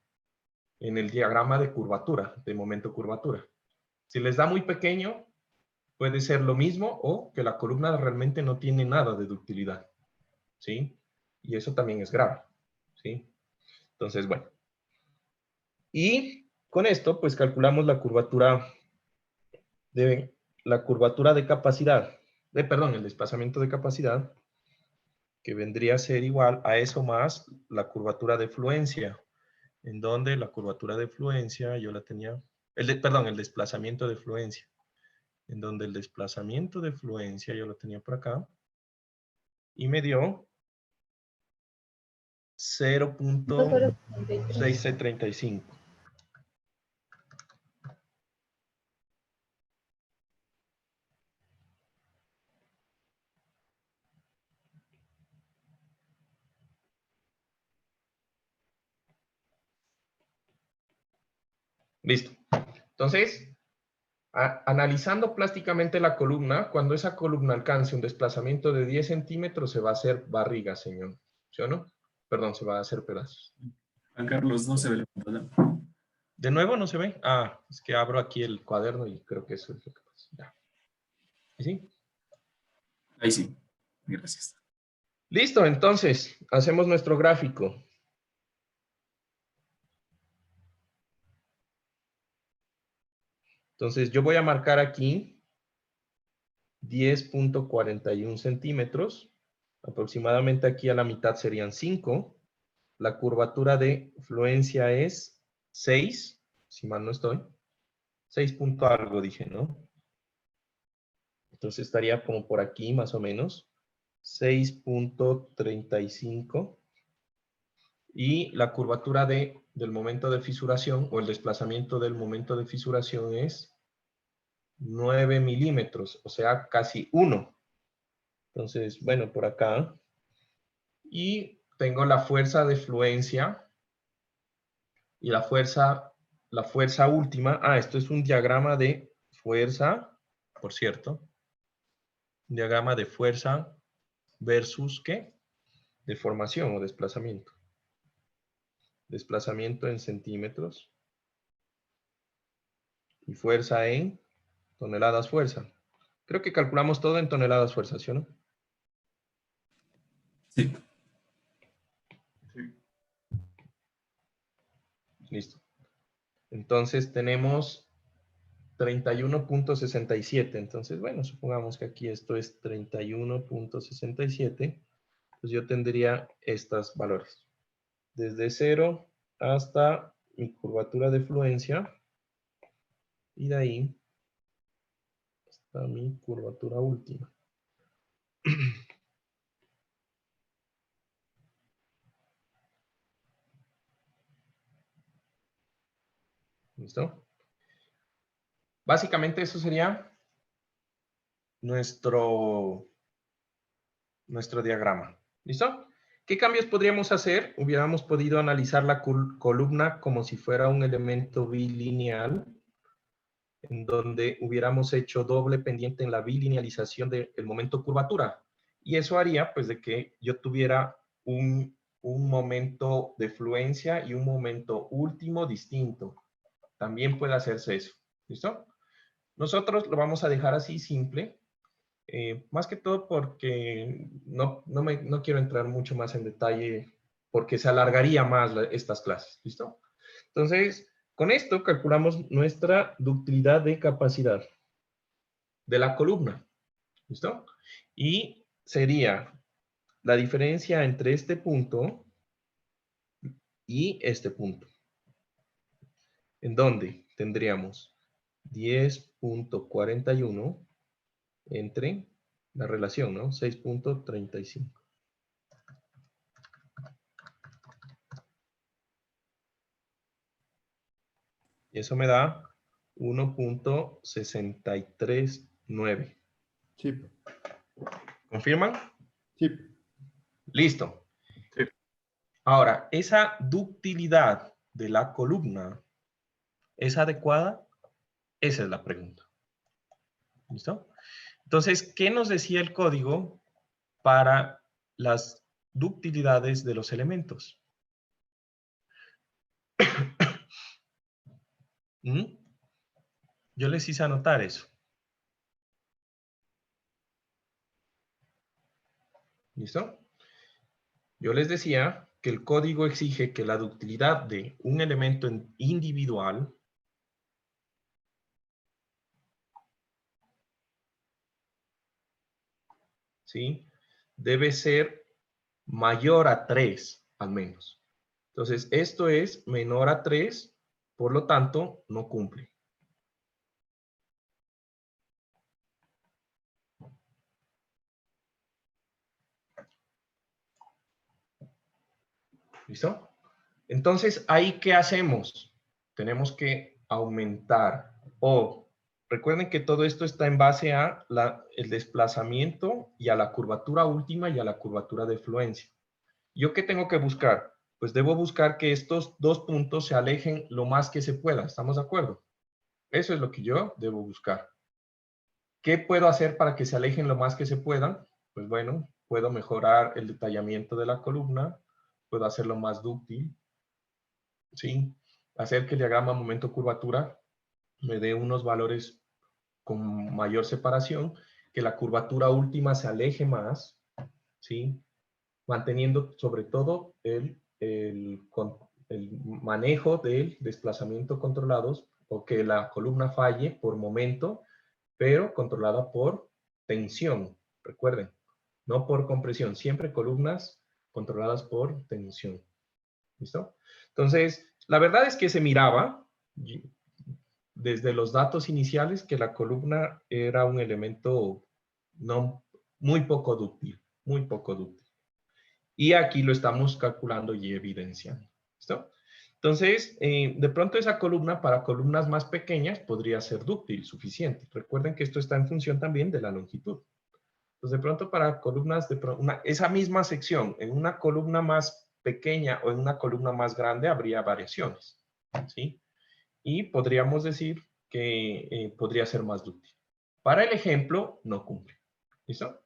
en el diagrama de curvatura, de momento curvatura. Si les da muy pequeño, puede ser lo mismo o que la columna realmente no tiene nada de ductilidad, ¿sí? Y eso también es grave, ¿sí? Entonces, bueno. Y con esto, pues calculamos la curvatura de capacidad, perdón, el desplazamiento de capacidad, que vendría a ser igual a eso más la curvatura de fluencia, en donde la curvatura de fluencia yo la tenía, perdón, el desplazamiento de fluencia, en donde el desplazamiento de fluencia yo lo tenía por acá, y me dio 0.635. Listo. Entonces, analizando plásticamente la columna, cuando esa columna alcance un desplazamiento de 10 centímetros, se va a hacer barriga, señor. ¿Sí o no? Perdón, se va a hacer pedazos. Juan Carlos, no se ve la pantalla. ¿De nuevo no se ve? Ah, es que abro aquí el cuaderno y creo que eso es lo que pasa. Ya. ¿Sí? Ahí sí. Gracias. Listo, entonces, hacemos nuestro gráfico. Entonces, yo voy a marcar aquí 10.41 centímetros. Aproximadamente aquí a la mitad serían 5. La curvatura de fluencia es 6, si mal no estoy. 6 punto algo dije, ¿no? Entonces estaría como por aquí, más o menos. 6.35. Y la curvatura del momento de fisuración, o el desplazamiento del momento de fisuración es 9 milímetros, o sea, casi 1. Entonces, bueno, por acá. Y tengo la fuerza de fluencia y la fuerza última. Ah, esto es un diagrama de fuerza, por cierto. Un diagrama de fuerza versus, ¿qué? Deformación o desplazamiento. Desplazamiento en centímetros. Y fuerza en toneladas fuerza. Creo que calculamos todo en toneladas fuerza, ¿sí o no? Sí. Sí. Listo. Entonces tenemos 31.67. Entonces, bueno, supongamos que aquí esto es 31.67. Pues yo tendría estos valores. Desde 0 hasta mi curvatura de fluencia. Y de ahí hasta mi curvatura última. ¿Listo? Básicamente eso sería nuestro diagrama. ¿Listo? ¿Qué cambios podríamos hacer? Hubiéramos podido analizar la columna como si fuera un elemento bilineal, en donde hubiéramos hecho doble pendiente en la bilinealización del momento curvatura. Y eso haría, pues, de que yo tuviera un momento de fluencia y un momento último distinto. También puede hacerse eso. ¿Listo? Nosotros lo vamos a dejar así simple. Más que todo porque no quiero entrar mucho más en detalle porque se alargaría más estas clases, ¿listo? Entonces, con esto calculamos nuestra ductilidad de capacidad de la columna, ¿listo? Y sería la diferencia entre este punto y este punto, en donde tendríamos 10.41 entre la relación, ¿no? 6.35. Y eso me da 1.639. Sí, ¿Confirman? sí. Listo. Ahora, ¿esa ductilidad de la columna es adecuada? Esa es la pregunta. ¿Listo? Entonces, ¿qué nos decía el código para las ductilidades de los elementos? Yo les hice anotar eso. ¿Listo? Yo les decía que el código exige que la ductilidad de un elemento individual ¿sí? Debe ser mayor a 3, al menos. Entonces, esto es menor a 3, por lo tanto, no cumple. ¿Listo? Entonces, ¿ahí qué hacemos? Tenemos que aumentar o recuerden que todo esto está en base a el desplazamiento y a la curvatura última y a la curvatura de fluencia. ¿Yo qué tengo que buscar? Pues debo buscar que estos dos puntos se alejen lo más que se pueda. ¿Estamos de acuerdo? Eso es lo que yo debo buscar. ¿Qué puedo hacer para que se alejen lo más que se puedan? Pues bueno, puedo mejorar el detallamiento de la columna, puedo hacerlo más dúctil, ¿sí? Hacer que el diagrama momento-curvatura me dé unos valores con mayor separación, que la curvatura última se aleje más, ¿sí? Manteniendo sobre todo el manejo del desplazamiento controlados o que la columna falle por momento, pero controlada por tensión. Recuerden, no por compresión, siempre columnas controladas por tensión. ¿Listo? Entonces, la verdad es que se miraba desde los datos iniciales que la columna era un elemento no, muy poco dúctil, muy poco dúctil. Y aquí lo estamos calculando y evidenciando. ¿Listo? Entonces, de pronto esa columna para columnas más pequeñas podría ser dúctil, suficiente. Recuerden que esto está en función también de la longitud. Entonces, de pronto para columnas, esa misma sección, en una columna más pequeña o en una columna más grande habría variaciones. ¿Sí? Y podríamos decir que podría ser más dúctil. Para el ejemplo, no cumple. ¿Listo?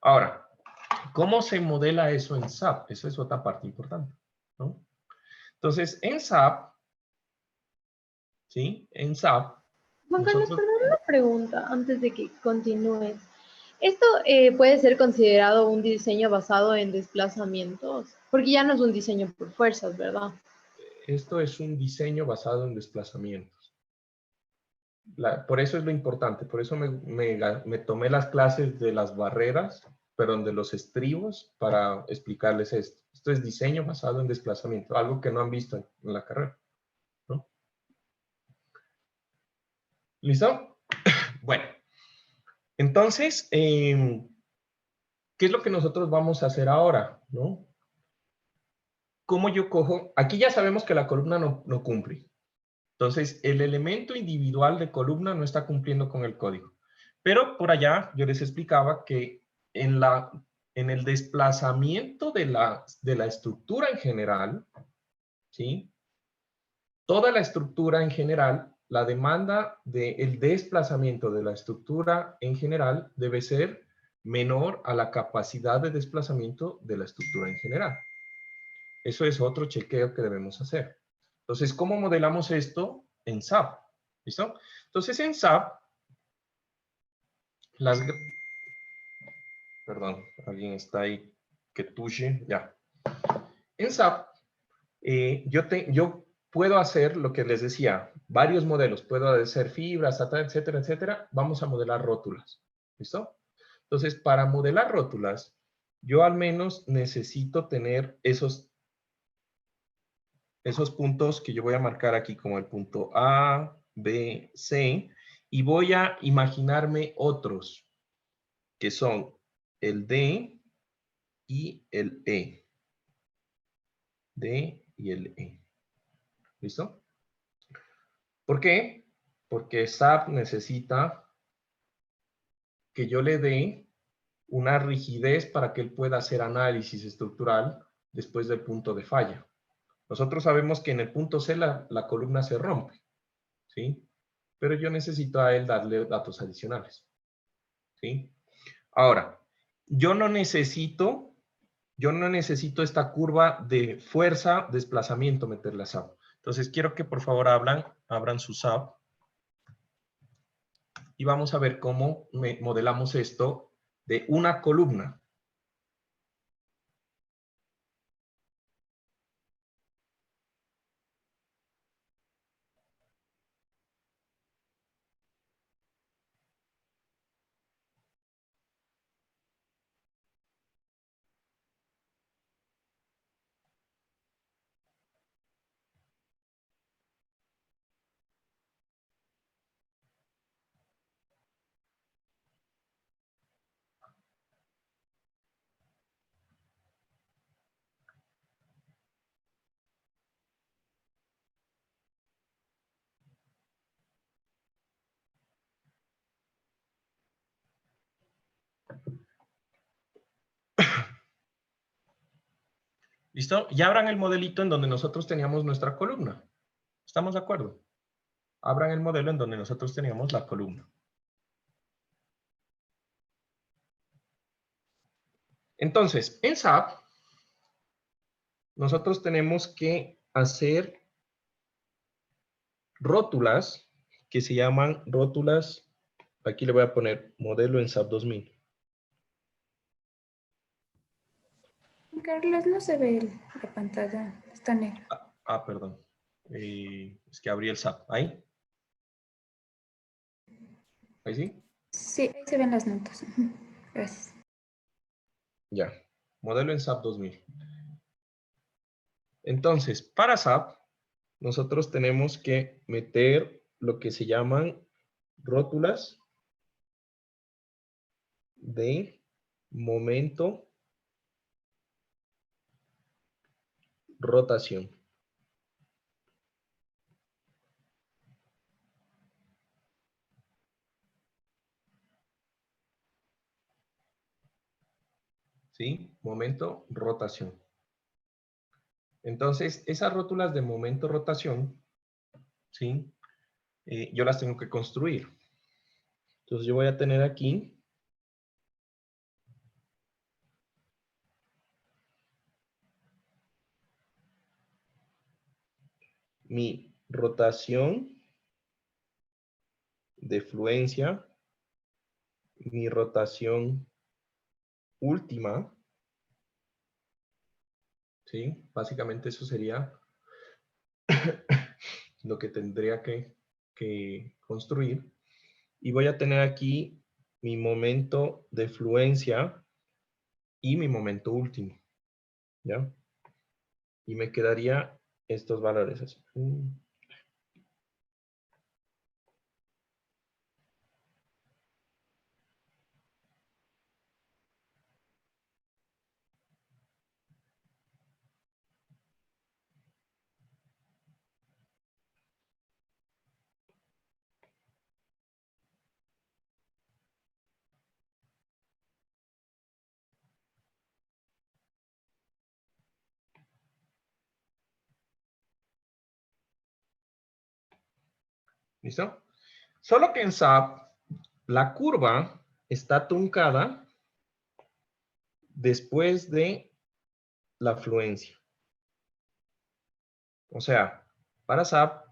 Ahora, ¿cómo se modela eso en SAP? Esa es otra parte importante, ¿no? Entonces, en SAP, ¿sí? En SAP, Juan Carlos, nosotros... perdón, una pregunta antes de que continúes. ¿Esto puede ser considerado un diseño basado en desplazamientos? Porque ya no es un diseño por fuerzas, ¿verdad? Esto es un diseño basado en desplazamientos. Por eso es lo importante, por eso me tomé las clases de las barreras, perdón, de los estribos, para explicarles esto. Esto es diseño basado en desplazamiento, algo que no han visto en la carrera, ¿no? ¿Listo? Bueno, entonces, ¿qué es lo que nosotros vamos a hacer ahora, no? ¿Cómo yo cojo? Aquí ya sabemos que la columna no cumple. Entonces, el elemento individual de columna no está cumpliendo con el código. Pero por allá yo les explicaba que en el desplazamiento de la estructura en general, ¿sí? Toda la estructura en general, la demanda del desplazamiento de la estructura en general debe ser menor a la capacidad de desplazamiento de la estructura en general. Eso es otro chequeo que debemos hacer. Entonces, ¿cómo modelamos esto en SAP? ¿Listo? Entonces, en SAP, perdón, alguien está ahí que tuche, ya. En SAP, yo puedo hacer lo que les decía, varios modelos. Puedo hacer fibras, etcétera, etcétera. Vamos a modelar rótulas. ¿Listo? Entonces, para modelar rótulas, yo al menos necesito tener esos puntos que yo voy a marcar aquí como el punto A, B, C, y voy a imaginarme otros, que son el D y el E. D y el E. ¿Listo? ¿Por qué? Porque SAP necesita que yo le dé una rigidez para que él pueda hacer análisis estructural después del punto de falla. Nosotros sabemos que en el punto C la columna se rompe, ¿sí? Pero yo necesito a él darle datos adicionales, ¿sí? Ahora, yo no necesito esta curva de fuerza, desplazamiento, meterle a SAP. Entonces, quiero que por favor abran su SAP y vamos a ver cómo modelamos esto de una columna. ¿Listo? Ya abran el modelito en donde nosotros teníamos nuestra columna. ¿Estamos de acuerdo? Abran el modelo en donde nosotros teníamos la columna. Entonces, en SAP, nosotros tenemos que hacer rótulas que se llaman rótulas. Aquí le voy a poner modelo en SAP 2000. Carlos, no se ve la pantalla, está negra. Perdón. Es que abrí el SAP. ¿Ahí? ¿Ahí sí? Sí, ahí se ven las notas. Ujú, gracias. Ya. Modelo en SAP 2000. Entonces, para SAP, nosotros tenemos que meter lo que se llaman rótulas de momento rotación. ¿Sí? Momento rotación. Entonces, esas rótulas de momento rotación, ¿sí? Yo las tengo que construir. Entonces, yo voy a tener aquí mi rotación de fluencia, mi rotación última, ¿sí? Básicamente eso sería lo que tendría que construir. Y voy a tener aquí mi momento de fluencia y mi momento último, ¿ya? Y me quedaría estos valores así. ¿Listo? Solo que en SAP la curva está truncada después de la fluencia. O sea, para SAP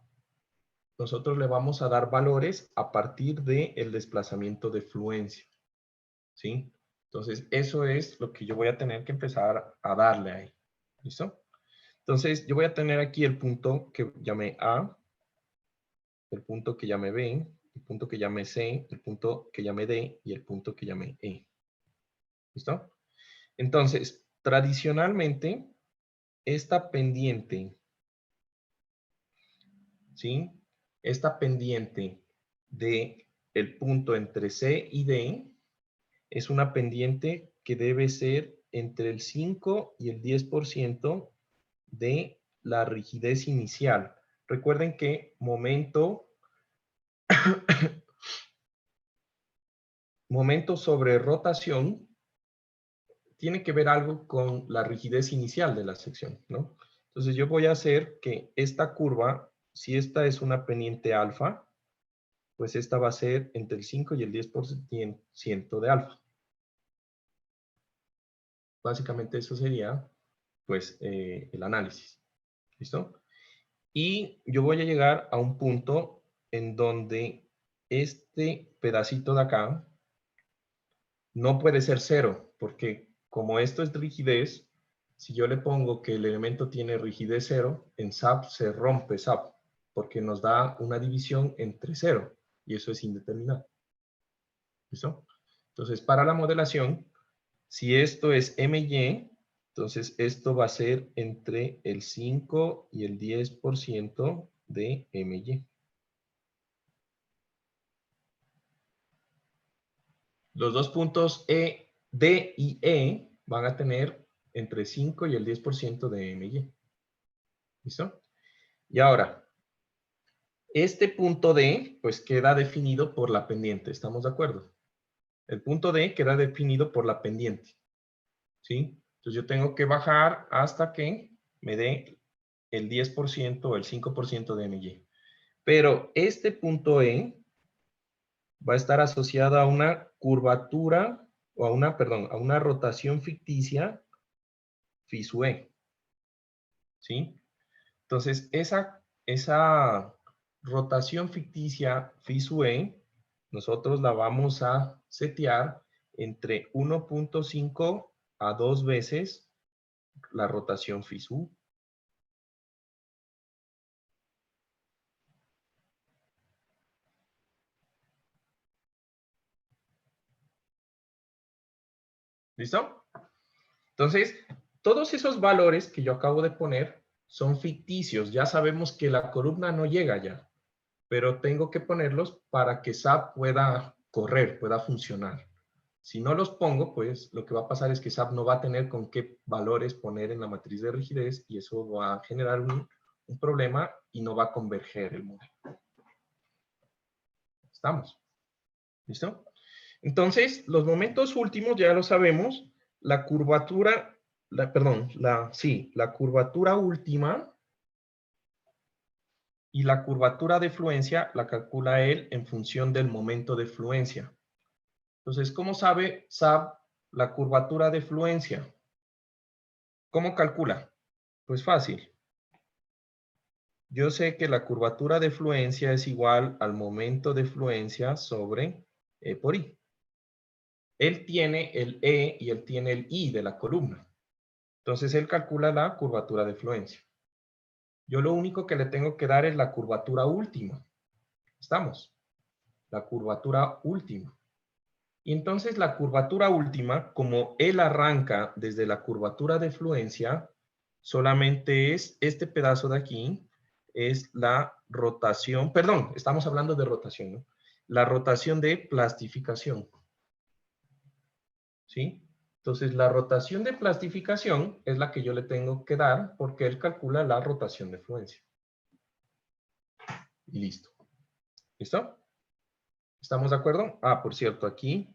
nosotros le vamos a dar valores a partir del desplazamiento de fluencia, ¿sí? Entonces, eso es lo que yo voy a tener que empezar a darle ahí. ¿Listo? Entonces, yo voy a tener aquí el punto que llamé A, el punto que llamé B, el punto que llamé C, el punto que llamé D y el punto que llamé E. ¿Listo? Entonces, tradicionalmente, esta pendiente, ¿sí? Esta pendiente de el punto entre C y D es una pendiente que debe ser entre el 5 y el 10% de la rigidez inicial. Recuerden que momento sobre rotación tiene que ver algo con la rigidez inicial de la sección, ¿no? Entonces yo voy a hacer que esta curva, si esta es una pendiente alfa, pues esta va a ser entre el 5 y el 10% de alfa. Básicamente eso sería, pues, el análisis. ¿Listo? Y yo voy a llegar a un punto en donde este pedacito de acá no puede ser 0, porque como esto es rigidez, si yo le pongo que el elemento tiene rigidez 0, en SAP se rompe SAP, porque nos da una división entre 0, y eso es indeterminado. ¿Listo? Entonces, para la modelación, si esto es MY, entonces esto va a ser entre el 5 y el 10% de MY. Los dos puntos D y E van a tener entre 5 y el 10% de MY. ¿Listo? Y ahora, este punto D, pues queda definido por la pendiente. ¿Estamos de acuerdo? El punto D queda definido por la pendiente. ¿Sí? Entonces yo tengo que bajar hasta que me dé el 10% o el 5% de MY. Pero este punto E va a estar asociado a una curvatura o a una, perdón, a una rotación ficticia phi sub E. ¿Sí? Entonces, esa rotación ficticia phi sub E, nosotros la vamos a setear entre 1.5 a 2 veces la rotación phi sub. ¿Listo? Entonces, todos esos valores que yo acabo de poner son ficticios. Ya sabemos que la columna no llega ya, pero tengo que ponerlos para que SAP pueda correr, pueda funcionar. Si no los pongo, pues lo que va a pasar es que SAP no va a tener con qué valores poner en la matriz de rigidez y eso va a generar un problema y no va a converger el modelo. ¿Estamos? ¿Listo? Entonces, los momentos últimos ya lo sabemos. La curvatura, la curvatura última y la curvatura de fluencia la calcula él en función del momento de fluencia. Entonces, ¿cómo sabe SAP la curvatura de fluencia? ¿Cómo calcula? Pues fácil. Yo sé que la curvatura de fluencia es igual al momento de fluencia sobre E por I. Él tiene el E y él tiene el I de la columna. Entonces, él calcula la curvatura de fluencia. Yo lo único que le tengo que dar es la curvatura última. ¿Estamos? La curvatura última. Y entonces la curvatura última, como él arranca desde la curvatura de fluencia, solamente es este pedazo de aquí, es la rotación, perdón, estamos hablando de rotación, ¿no? La rotación de plastificación. ¿Sí? Entonces la rotación de plastificación es la que yo le tengo que dar porque él calcula la rotación de fluencia. Y listo. ¿Listo? ¿Estamos de acuerdo? Ah, por cierto, aquí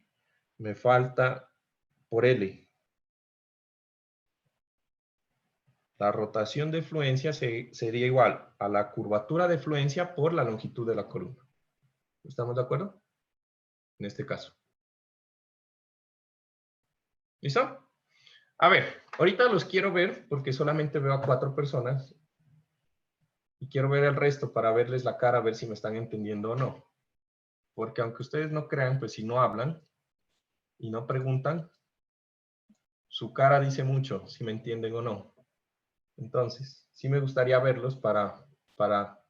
me falta por L. La rotación de fluencia sería igual a la curvatura de fluencia por la longitud de la columna. ¿Estamos de acuerdo? En este caso. ¿Listo? A ver, ahorita los quiero ver porque solamente veo a 4 personas y quiero ver el resto para verles la cara, a ver si me están entendiendo o no. Porque aunque ustedes no crean, pues si no hablan y no preguntan, su cara dice mucho, si me entienden o no. Entonces, sí me gustaría verlos para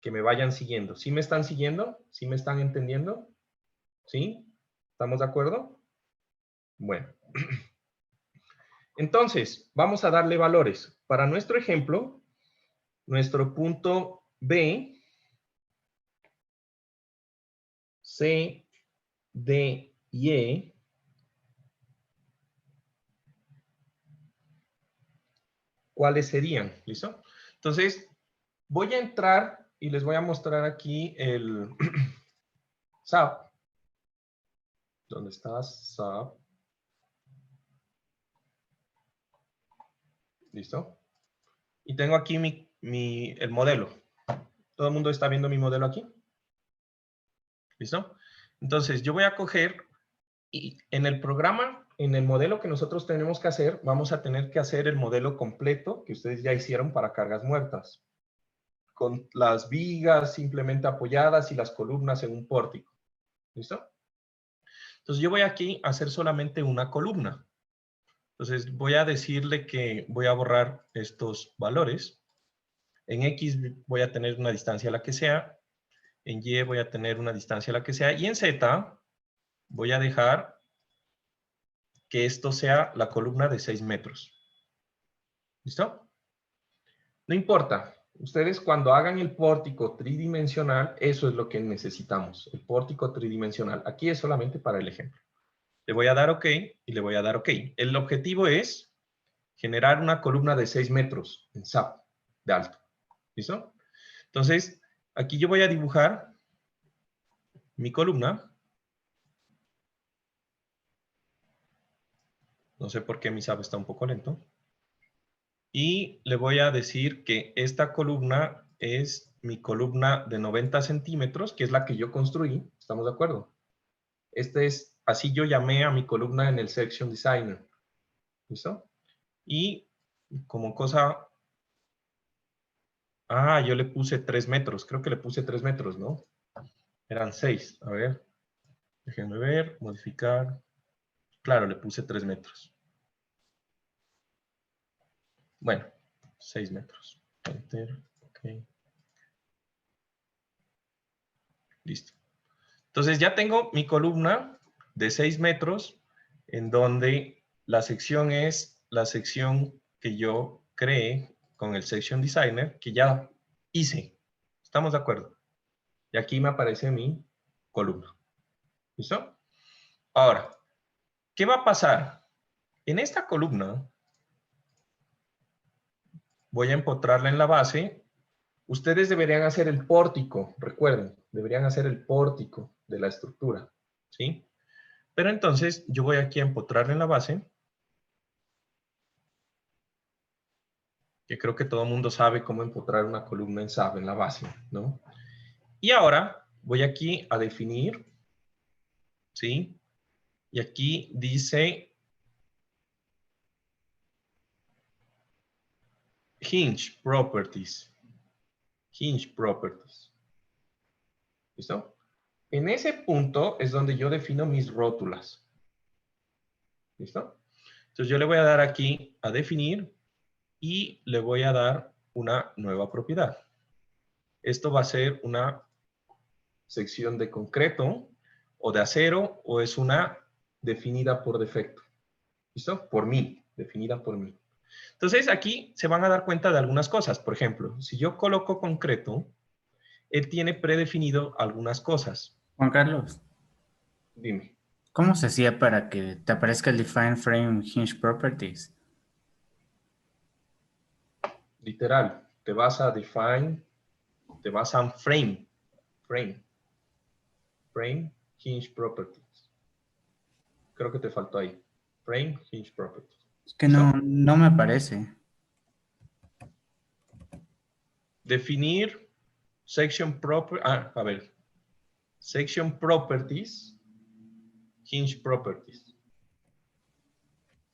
que me vayan siguiendo. ¿Sí me están siguiendo? ¿Sí me están entendiendo? ¿Sí? ¿Estamos de acuerdo? Bueno. Entonces, vamos a darle valores. Para nuestro ejemplo, nuestro punto B, C, D y E, ¿cuáles serían? ¿Listo? Entonces, voy a entrar y les voy a mostrar aquí el SAP. ¿Dónde está SAP? ¿Listo? Y tengo aquí el modelo. ¿Todo el mundo está viendo mi modelo aquí? ¿Listo? Entonces, yo voy a coger y en el programa, en el modelo que nosotros tenemos que hacer, vamos a tener que hacer el modelo completo que ustedes ya hicieron para cargas muertas, con las vigas simplemente apoyadas y las columnas en un pórtico. ¿Listo? Entonces, yo voy aquí a hacer solamente una columna. Entonces, voy a decirle que voy a borrar estos valores. En X voy a tener una distancia la que sea. En Y voy a tener una distancia la que sea. Y en Z voy a dejar que esto sea la columna de 6 metros. ¿Listo? No importa. Ustedes cuando hagan el pórtico tridimensional, eso es lo que necesitamos. El pórtico tridimensional. Aquí es solamente para el ejemplo. Le voy a dar OK y le voy a dar OK. El objetivo es generar una columna de 6 metros en SAP de alto. ¿Listo? Entonces, aquí yo voy a dibujar mi columna. No sé por qué mi SAP está un poco lento. Y le voy a decir que esta columna es mi columna de 90 centímetros, que es la que yo construí. ¿Estamos de acuerdo? Así yo llamé a mi columna en el Section Designer. ¿Listo? Y como cosa... Ah, yo le puse 3 metros. Creo que le puse 3 metros, ¿no? Eran 6. A ver. Déjenme ver. Modificar. Claro, le puse 3 metros. Bueno, 6 metros. Enter. Ok. Listo. Entonces ya tengo mi columna de 6 metros en donde la sección es la sección que yo creé con el Section Designer que ya hice. ¿Estamos de acuerdo? Y aquí me aparece mi columna. ¿Listo? Ahora, ¿qué va a pasar? En esta columna voy a empotrarla en la base. Ustedes deberían hacer el pórtico, recuerden, deberían hacer el pórtico de la estructura, ¿sí? Pero entonces yo voy aquí a empotrarla en la base, que creo que todo el mundo sabe cómo empotrar una columna en SAP en la base, ¿no? Y ahora voy aquí a definir, ¿sí? Y aquí dice Hinge Properties. Hinge Properties. ¿Listo? En ese punto es donde yo defino mis rótulas. ¿Listo? Entonces yo le voy a dar aquí a definir y le voy a dar una nueva propiedad. Esto va a ser una sección de concreto o de acero o es una definida por defecto. ¿Listo? Por mí, definida por mí. Entonces aquí se van a dar cuenta de algunas cosas. Por ejemplo, si yo coloco concreto, él tiene predefinido algunas cosas. Juan Carlos, Dime. ¿cómo se hacía para que te aparezca el Define Frame Hinge Properties? Literal, te vas a define, te vas a frame, hinge properties. Creo que te faltó ahí. Frame, hinge properties. Es que ¿Listo? no me aparece. Definir section section properties, hinge properties.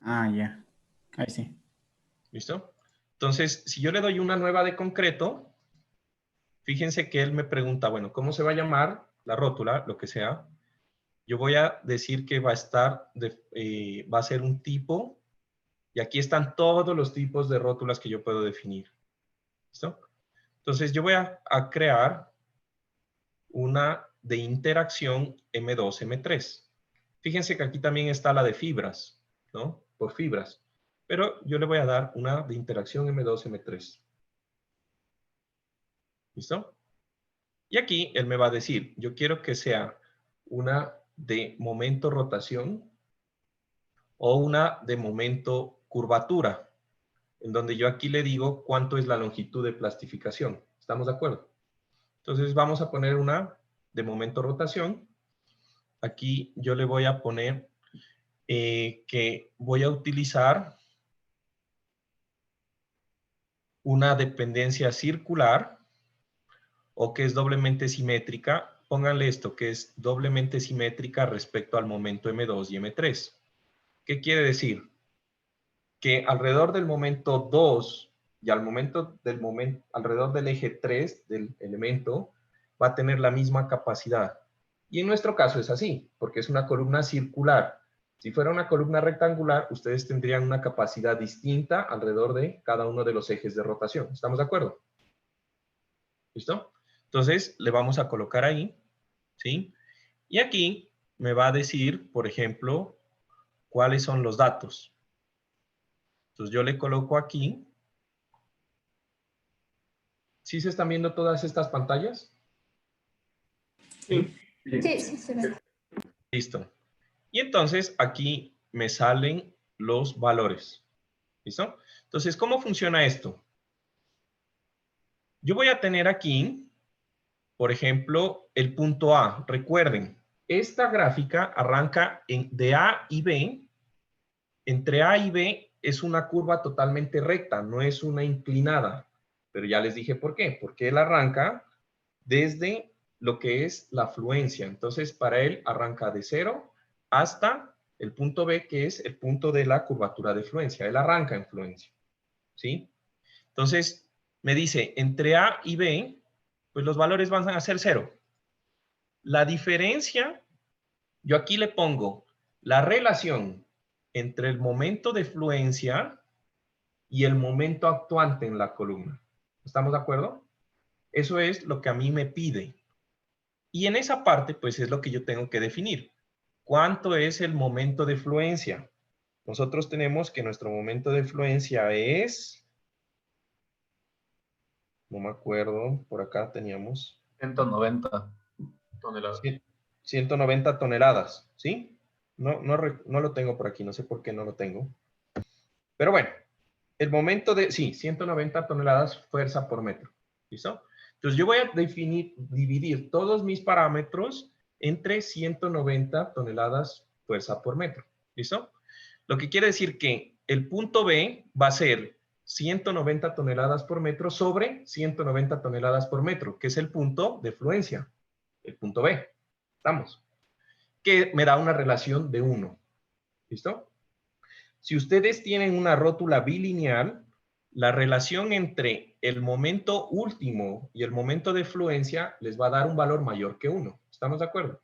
Ah, ya. Ahí sí. ¿Listo? Entonces, si yo le doy una nueva de concreto, fíjense que él me pregunta, bueno, ¿cómo se va a llamar la rótula? Lo que sea. Yo voy a decir que va a estar, va a ser un tipo, y aquí están todos los tipos de rótulas que yo puedo definir. ¿Listo? Entonces, yo voy a crear una de interacción M2, M3. Fíjense que aquí también está la de fibras, ¿no? Por fibras. Pero yo le voy a dar una de interacción M2, M3. ¿Listo? Y aquí él me va a decir, yo quiero que sea una de momento rotación o una de momento curvatura, en donde yo aquí le digo cuánto es la longitud de plastificación. ¿Estamos de acuerdo? Entonces vamos a poner una de momento rotación. Aquí yo le voy a poner que voy a utilizar una dependencia circular o que es doblemente simétrica. Pónganle esto, que es doblemente simétrica respecto al momento M2 y M3. ¿Qué quiere decir? Que alrededor del momento 2 y alrededor del eje 3 del elemento va a tener la misma capacidad. Y en nuestro caso es así, porque es una columna circular. Si fuera una columna rectangular, ustedes tendrían una capacidad distinta alrededor de cada uno de los ejes de rotación. ¿Estamos de acuerdo? ¿Listo? Entonces, le vamos a colocar ahí, ¿sí? Y aquí me va a decir, por ejemplo, cuáles son los datos. Entonces, yo le coloco aquí. ¿Sí se están viendo todas estas pantallas? Sí. Sí, sí, se ve. Listo. Y entonces aquí me salen los valores. ¿Listo? Entonces, ¿cómo funciona esto? Yo voy a tener aquí, por ejemplo, el punto A. Recuerden, esta gráfica arranca de A y B. Entre A y B es una curva totalmente recta, no es una inclinada. Pero ya les dije por qué. Porque él arranca desde lo que es la fluencia. Entonces, para él arranca de 0 hasta el punto B, que es el punto de la curvatura de fluencia. Él arranca en fluencia. ¿Sí? Entonces, me dice, entre A y B, pues los valores van a ser 0. La diferencia, yo aquí le pongo la relación entre el momento de fluencia y el momento actuante en la columna. ¿Estamos de acuerdo? Eso es lo que a mí me pide. Y en esa parte, pues es lo que yo tengo que definir. ¿Cuánto es el momento de fluencia? Nosotros tenemos que nuestro momento de fluencia es... No me acuerdo, por acá teníamos... 190 toneladas. 190 toneladas, ¿sí? No lo tengo por aquí, no sé por qué no lo tengo. Pero bueno, el momento de... Sí, 190 toneladas fuerza por metro. ¿Listo? Entonces yo voy a dividir todos mis parámetros entre 190 toneladas fuerza por metro. ¿Listo? Lo que quiere decir que el punto B va a ser 190 toneladas por metro sobre 190 toneladas por metro, que es el punto de fluencia, el punto B. ¿Estamos? Que me da una relación de 1. ¿Listo? Si ustedes tienen una rótula bilineal, la relación entre el momento último y el momento de fluencia les va a dar un valor mayor que 1. ¿Estamos de acuerdo?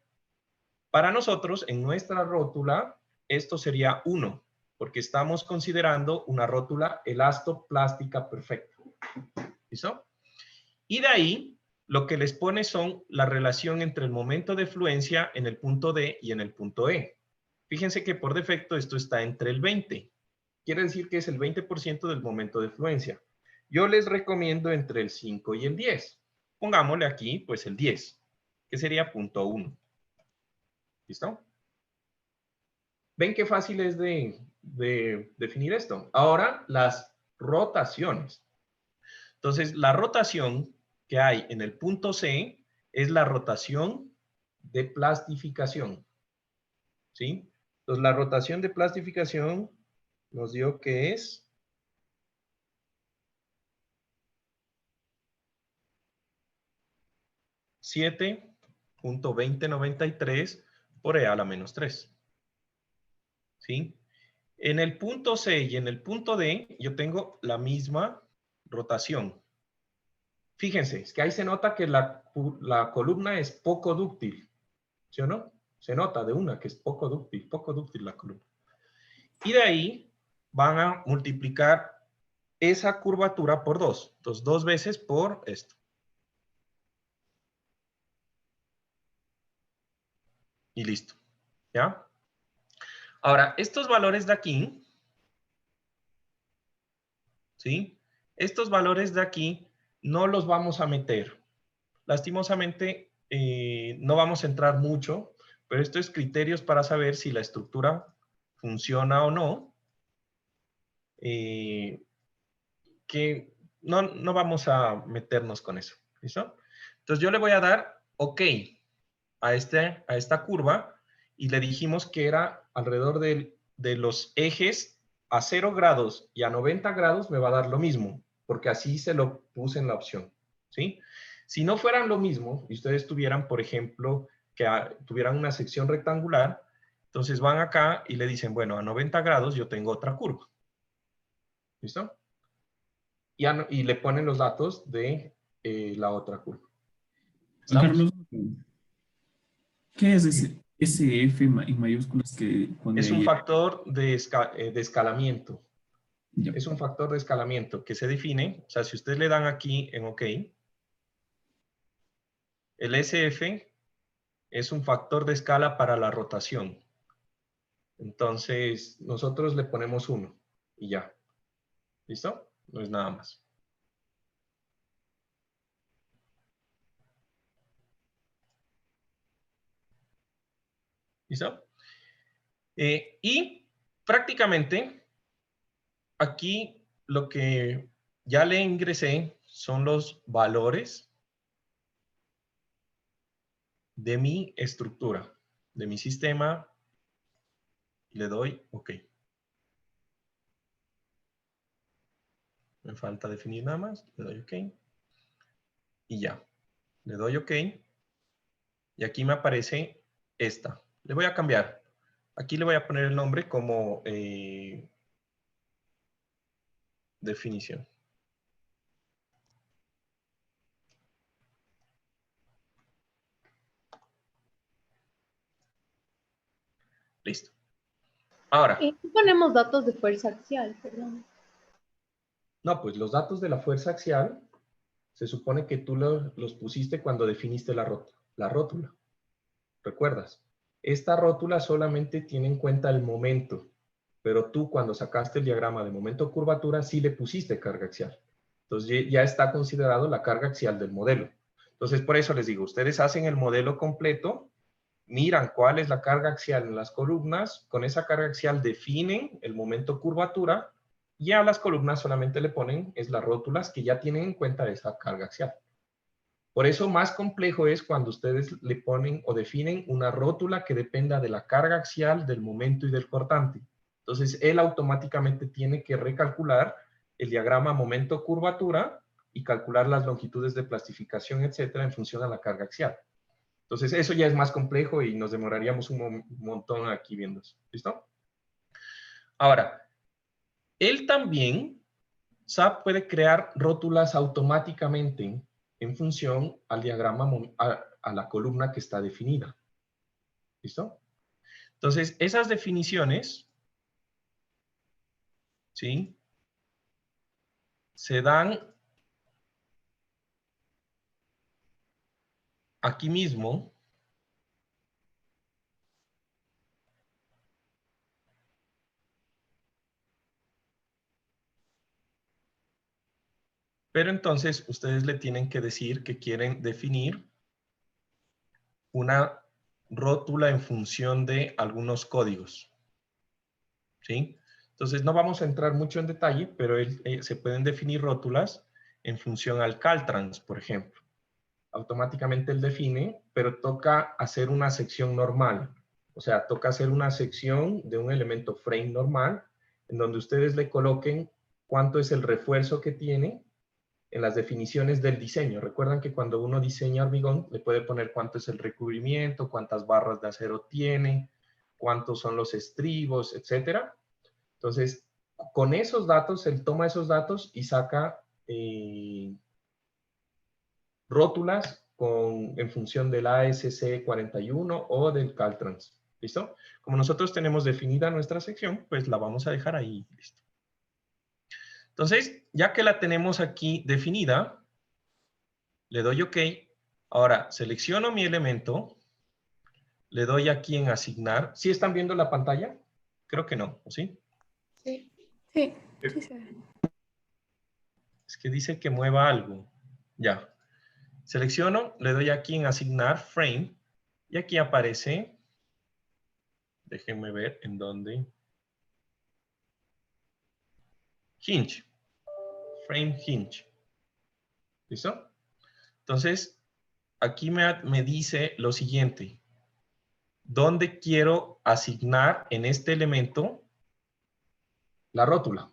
Para nosotros, en nuestra rótula, esto sería 1, porque estamos considerando una rótula elastoplástica perfecta. ¿Listo? Y de ahí, lo que les pone son la relación entre el momento de fluencia en el punto D y en el punto E. Fíjense que por defecto esto está entre el 20. Quiere decir que es el 20% del momento de fluencia. Yo les recomiendo entre el 5 y el 10. Pongámosle aquí, pues, el 10, que sería punto 1. ¿Listo? ¿Ven qué fácil es de definir esto? Ahora, las rotaciones. Entonces, la rotación que hay en el punto C es la rotación de plastificación. ¿Sí? Entonces, la rotación de plastificación nos dio que es 7.2093 por E a la menos 3. ¿Sí? En el punto C y en el punto D yo tengo la misma rotación. Fíjense, es que ahí se nota que la columna es poco dúctil. ¿Sí o no? Se nota de una que es poco dúctil la columna. Y de ahí van a multiplicar esa curvatura por 2. Entonces, 2 veces por esto. Y listo. ¿Ya? Ahora, estos valores de aquí, ¿sí? Estos valores de aquí no los vamos a meter. Lastimosamente, no vamos a entrar mucho, pero esto es criterios para saber si la estructura funciona o no. Que no vamos a meternos con eso. ¿Listo? Entonces yo le voy a dar OK a esta curva y le dijimos que era alrededor de los ejes a 0 grados y a 90 grados me va a dar lo mismo. porque así se lo puse en la opción, ¿sí? Si no fueran lo mismo, y ustedes tuvieran, por ejemplo, que tuvieran una sección rectangular, entonces van acá y le dicen, bueno, a 90 grados yo tengo otra curva. ¿Listo? Y le ponen los datos de la otra curva. Juan ¿Estamos? Carlos, ¿qué es ese SF en mayúsculas que pone Es un ahí? factor de escalamiento. Ya. Es un factor de escalamiento que se define, o sea, si ustedes le dan aquí en OK, el SF es un factor de escala para la rotación. Entonces, nosotros le ponemos 1 y ya. ¿Listo? No es nada más. ¿Listo? Y prácticamente aquí lo que ya le ingresé son los valores de mi estructura, de mi sistema. Le doy OK. Me falta definir nada más. Le doy OK. Y ya. Le doy OK. Y aquí me aparece esta. Le voy a cambiar. Aquí le voy a poner el nombre como definición. Listo. Ahora. ¿Y ponemos datos de fuerza axial? Perdón. No, pues los datos de la fuerza axial se supone que tú los pusiste cuando definiste la rótula. ¿Recuerdas? Esta rótula solamente tiene en cuenta el momento, pero tú cuando sacaste el diagrama de momento-curvatura sí le pusiste carga axial. Entonces ya está considerado la carga axial del modelo. Entonces por eso les digo, ustedes hacen el modelo completo, miran cuál es la carga axial en las columnas, con esa carga axial definen el momento-curvatura y a las columnas solamente le ponen las rótulas que ya tienen en cuenta esa carga axial. Por eso más complejo es cuando ustedes le ponen o definen una rótula que dependa de la carga axial, del momento y del cortante. Entonces, él automáticamente tiene que recalcular el diagrama momento-curvatura y calcular las longitudes de plastificación, etcétera, en función a la carga axial. Entonces, eso ya es más complejo y nos demoraríamos un montón aquí viendo eso. ¿Listo? Ahora, él también, SAP puede crear rótulas automáticamente en función al diagrama, a la columna que está definida. ¿Listo? Entonces, esas definiciones, ¿sí? Se dan aquí mismo. Pero entonces ustedes le tienen que decir que quieren definir una rótula en función de algunos códigos. ¿Sí? Entonces no vamos a entrar mucho en detalle, pero se pueden definir rótulas en función al Caltrans, por ejemplo. Automáticamente él define, pero toca hacer una sección normal. O sea, toca hacer una sección de un elemento frame normal, en donde ustedes le coloquen cuánto es el refuerzo que tiene en las definiciones del diseño. Recuerdan que cuando uno diseña hormigón, le puede poner cuánto es el recubrimiento, cuántas barras de acero tiene, cuántos son los estribos, etcétera. Entonces, con esos datos, él toma esos datos y saca rótulas en función del ASC 41 o del Caltrans. ¿Listo? Como nosotros tenemos definida nuestra sección, pues la vamos a dejar ahí. Listo. Entonces, ya que la tenemos aquí definida, le doy OK. Ahora, selecciono mi elemento, le doy aquí en asignar. ¿Sí están viendo la pantalla? Creo que no, ¿o sí? Sí, sí, sí se ve. Es que dice que mueva algo. Ya. Selecciono, le doy aquí en asignar frame y aquí aparece, déjenme ver en dónde, hinge, frame hinge. ¿Listo? Entonces, aquí me dice lo siguiente. ¿Dónde quiero asignar en este elemento la rótula?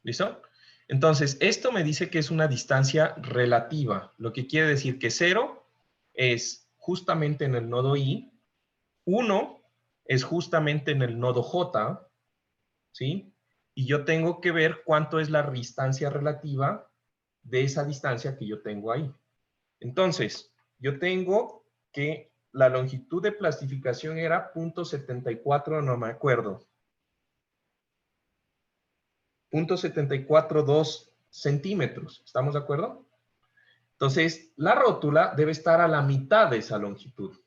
¿Listo? Entonces, esto me dice que es una distancia relativa, lo que quiere decir que 0 es justamente en el nodo I, 1 es justamente en el nodo J, ¿sí? Y yo tengo que ver cuánto es la distancia relativa de esa distancia que yo tengo ahí. Entonces, yo tengo que la longitud de plastificación era 0.74, no me acuerdo. 0.742 centímetros, ¿estamos de acuerdo? Entonces, la rótula debe estar a la mitad de esa longitud.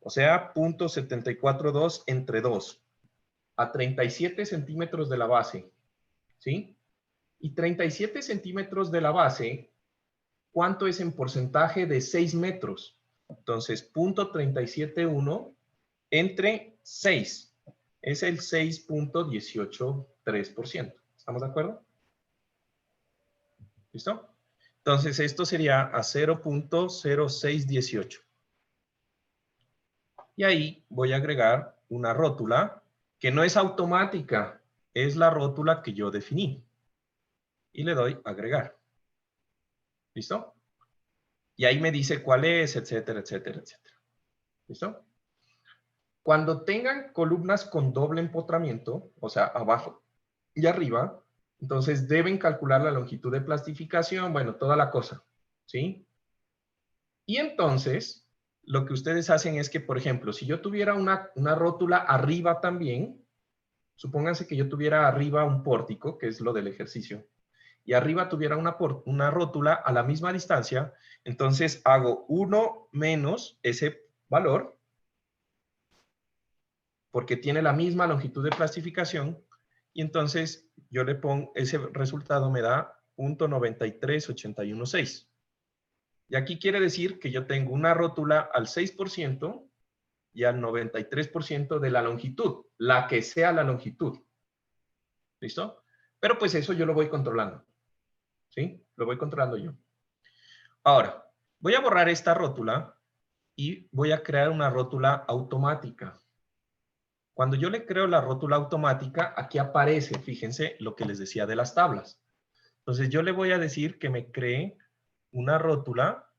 O sea, 0.742 entre 2. A 37 centímetros de la base. ¿Sí? Y 37 centímetros de la base, ¿cuánto es en porcentaje de 6 metros? Entonces, 0.371 entre 6. Es el 6.183%. ¿Estamos de acuerdo? ¿Listo? Entonces, esto sería a 0.0618. Y ahí voy a agregar una rótula que no es automática, es la rótula que yo definí. Y le doy agregar. ¿Listo? Y ahí me dice cuál es, etcétera, etcétera, etcétera. ¿Listo? Cuando tengan columnas con doble empotramiento, o sea, abajo y arriba, entonces deben calcular la longitud de plastificación, bueno, toda la cosa, ¿sí? Y entonces, lo que ustedes hacen es que, por ejemplo, si yo tuviera una rótula arriba también, supónganse que yo tuviera arriba un pórtico, que es lo del ejercicio, y arriba tuviera una rótula a la misma distancia, entonces hago 1 menos ese valor, porque tiene la misma longitud de plastificación, y entonces yo le pongo, ese resultado me da 0.93816. Y aquí quiere decir que yo tengo una rótula al 6% y al 93% de la longitud, la que sea la longitud. ¿Listo? Pero pues eso yo lo voy controlando. ¿Sí? Lo voy controlando yo. Ahora, voy a borrar esta rótula y voy a crear una rótula automática. Cuando yo le creo la rótula automática, aquí aparece, fíjense, lo que les decía de las tablas. Entonces yo le voy a decir que me cree una rótula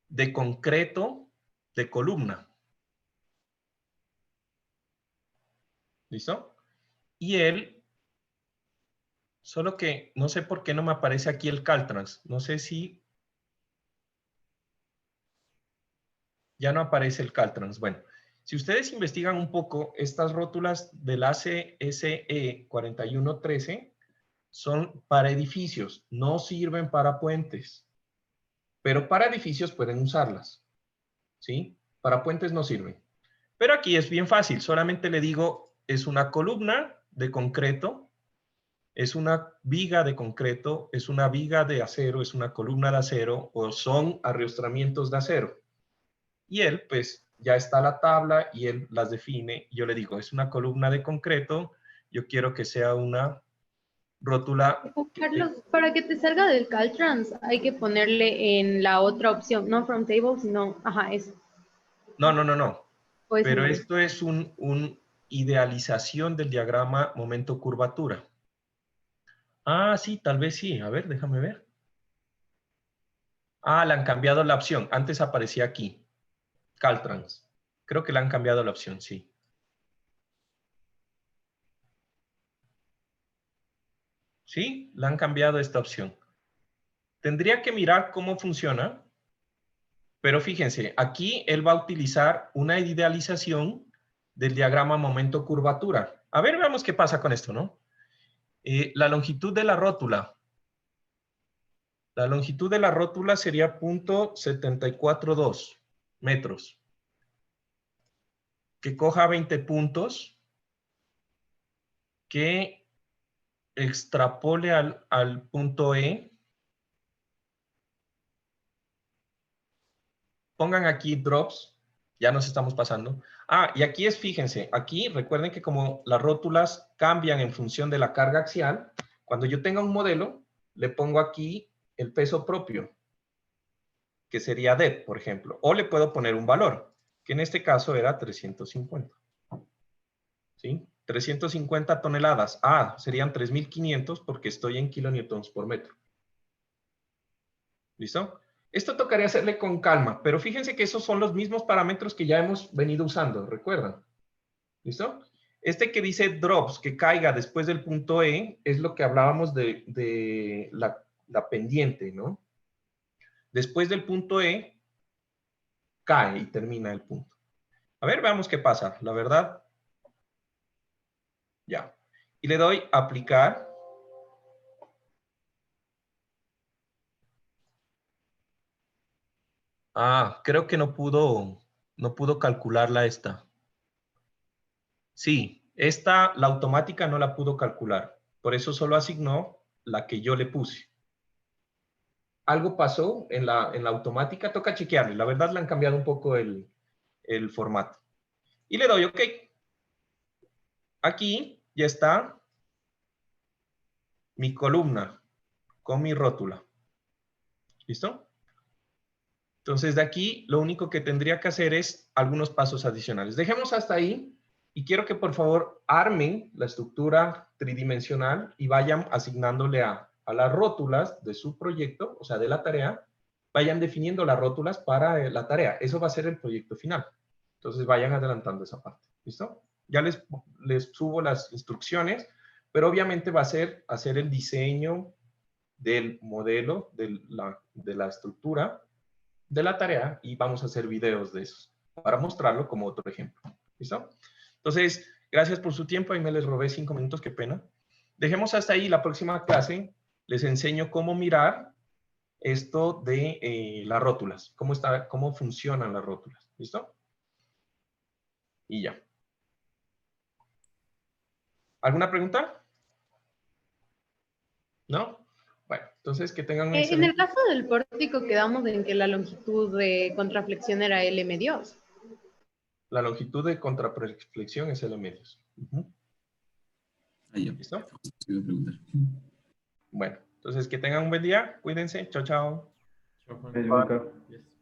de concreto de columna. ¿Listo? Y él, solo que no sé por qué no me aparece aquí el Caltrans. No sé si ya no aparece el Caltrans. Bueno, si ustedes investigan un poco, estas rótulas del ACSE 4113 son para edificios, no sirven para puentes. Pero para edificios pueden usarlas. ¿Sí? Para puentes no sirven. Pero aquí es bien fácil, solamente le digo, es una columna de concreto, es una viga de concreto, es una viga de acero, es una columna de acero, o son arriostramientos de acero. Y él, pues, ya está la tabla y él las define. Yo le digo, es una columna de concreto, yo quiero que sea una rótula. Carlos, para que te salga del Caltrans hay que ponerle en la otra opción, no from table, sino, ajá, eso. No. O ese Pero no es. esto es un idealización del diagrama momento-curvatura. Ah, sí, tal vez sí. A ver, déjame ver. Ah, le han cambiado la opción. Antes aparecía aquí. Caltrans. Creo que le han cambiado la opción, sí. Sí, le han cambiado esta opción. Tendría que mirar cómo funciona. Pero fíjense, aquí él va a utilizar una idealización del diagrama momento-curvatura. A ver, veamos qué pasa con esto, ¿no? La longitud de la rótula. La longitud de la rótula sería 0.742 metros. Que coja 20 puntos, que extrapole al punto E. Pongan aquí drops, ya nos estamos pasando. Ah, y aquí es, fíjense, aquí recuerden que como las rótulas cambian en función de la carga axial, cuando yo tenga un modelo, le pongo aquí el peso propio, que sería DET, por ejemplo, o le puedo poner un valor, que en este caso era 350. ¿Sí? 350 toneladas. Ah, serían 3.500 porque estoy en kilonewtons por metro. ¿Listo? Esto tocaría hacerle con calma, pero fíjense que esos son los mismos parámetros que ya hemos venido usando, ¿recuerdan? ¿Listo? Este que dice drops, que caiga después del punto E, es lo que hablábamos de la pendiente, ¿no? Después del punto E, cae y termina el punto. A ver, veamos qué pasa. La verdad, ya. Y le doy aplicar. Ah, creo que no pudo calcularla esta. Sí, esta, la automática no la pudo calcular. Por eso solo asignó la que yo le puse. Algo pasó en la automática, toca chequearle. La verdad le han cambiado un poco el formato. Y le doy OK. Aquí ya está mi columna con mi rótula. ¿Listo? Entonces, de aquí, lo único que tendría que hacer es algunos pasos adicionales. Dejemos hasta ahí y quiero que, por favor, armen la estructura tridimensional y vayan asignándole a las rótulas de su proyecto, o sea, de la tarea, vayan definiendo las rótulas para la tarea. Eso va a ser el proyecto final. Entonces, vayan adelantando esa parte. ¿Listo? Ya les subo las instrucciones, pero obviamente va a ser hacer el diseño del modelo, de la estructura, de la tarea y vamos a hacer videos de esos para mostrarlo como otro ejemplo. ¿Listo? Entonces, gracias por su tiempo. Ahí me les robé 5 minutos, qué pena. Dejemos hasta ahí. La próxima clase les enseño cómo mirar esto de las rótulas, cómo funcionan las rótulas. ¿Listo? Y ya. ¿Alguna pregunta? ¿No? Bueno, entonces que tengan un En excelente... el caso del pórtico quedamos en que la longitud de contraflexión era L medios. La longitud de contraflexión es L medios. Ahí ya. ¿Listo? Te iba a preguntar. Bueno, entonces que tengan un buen día. Cuídense. Chao, chao. Chao, Juan. Yes.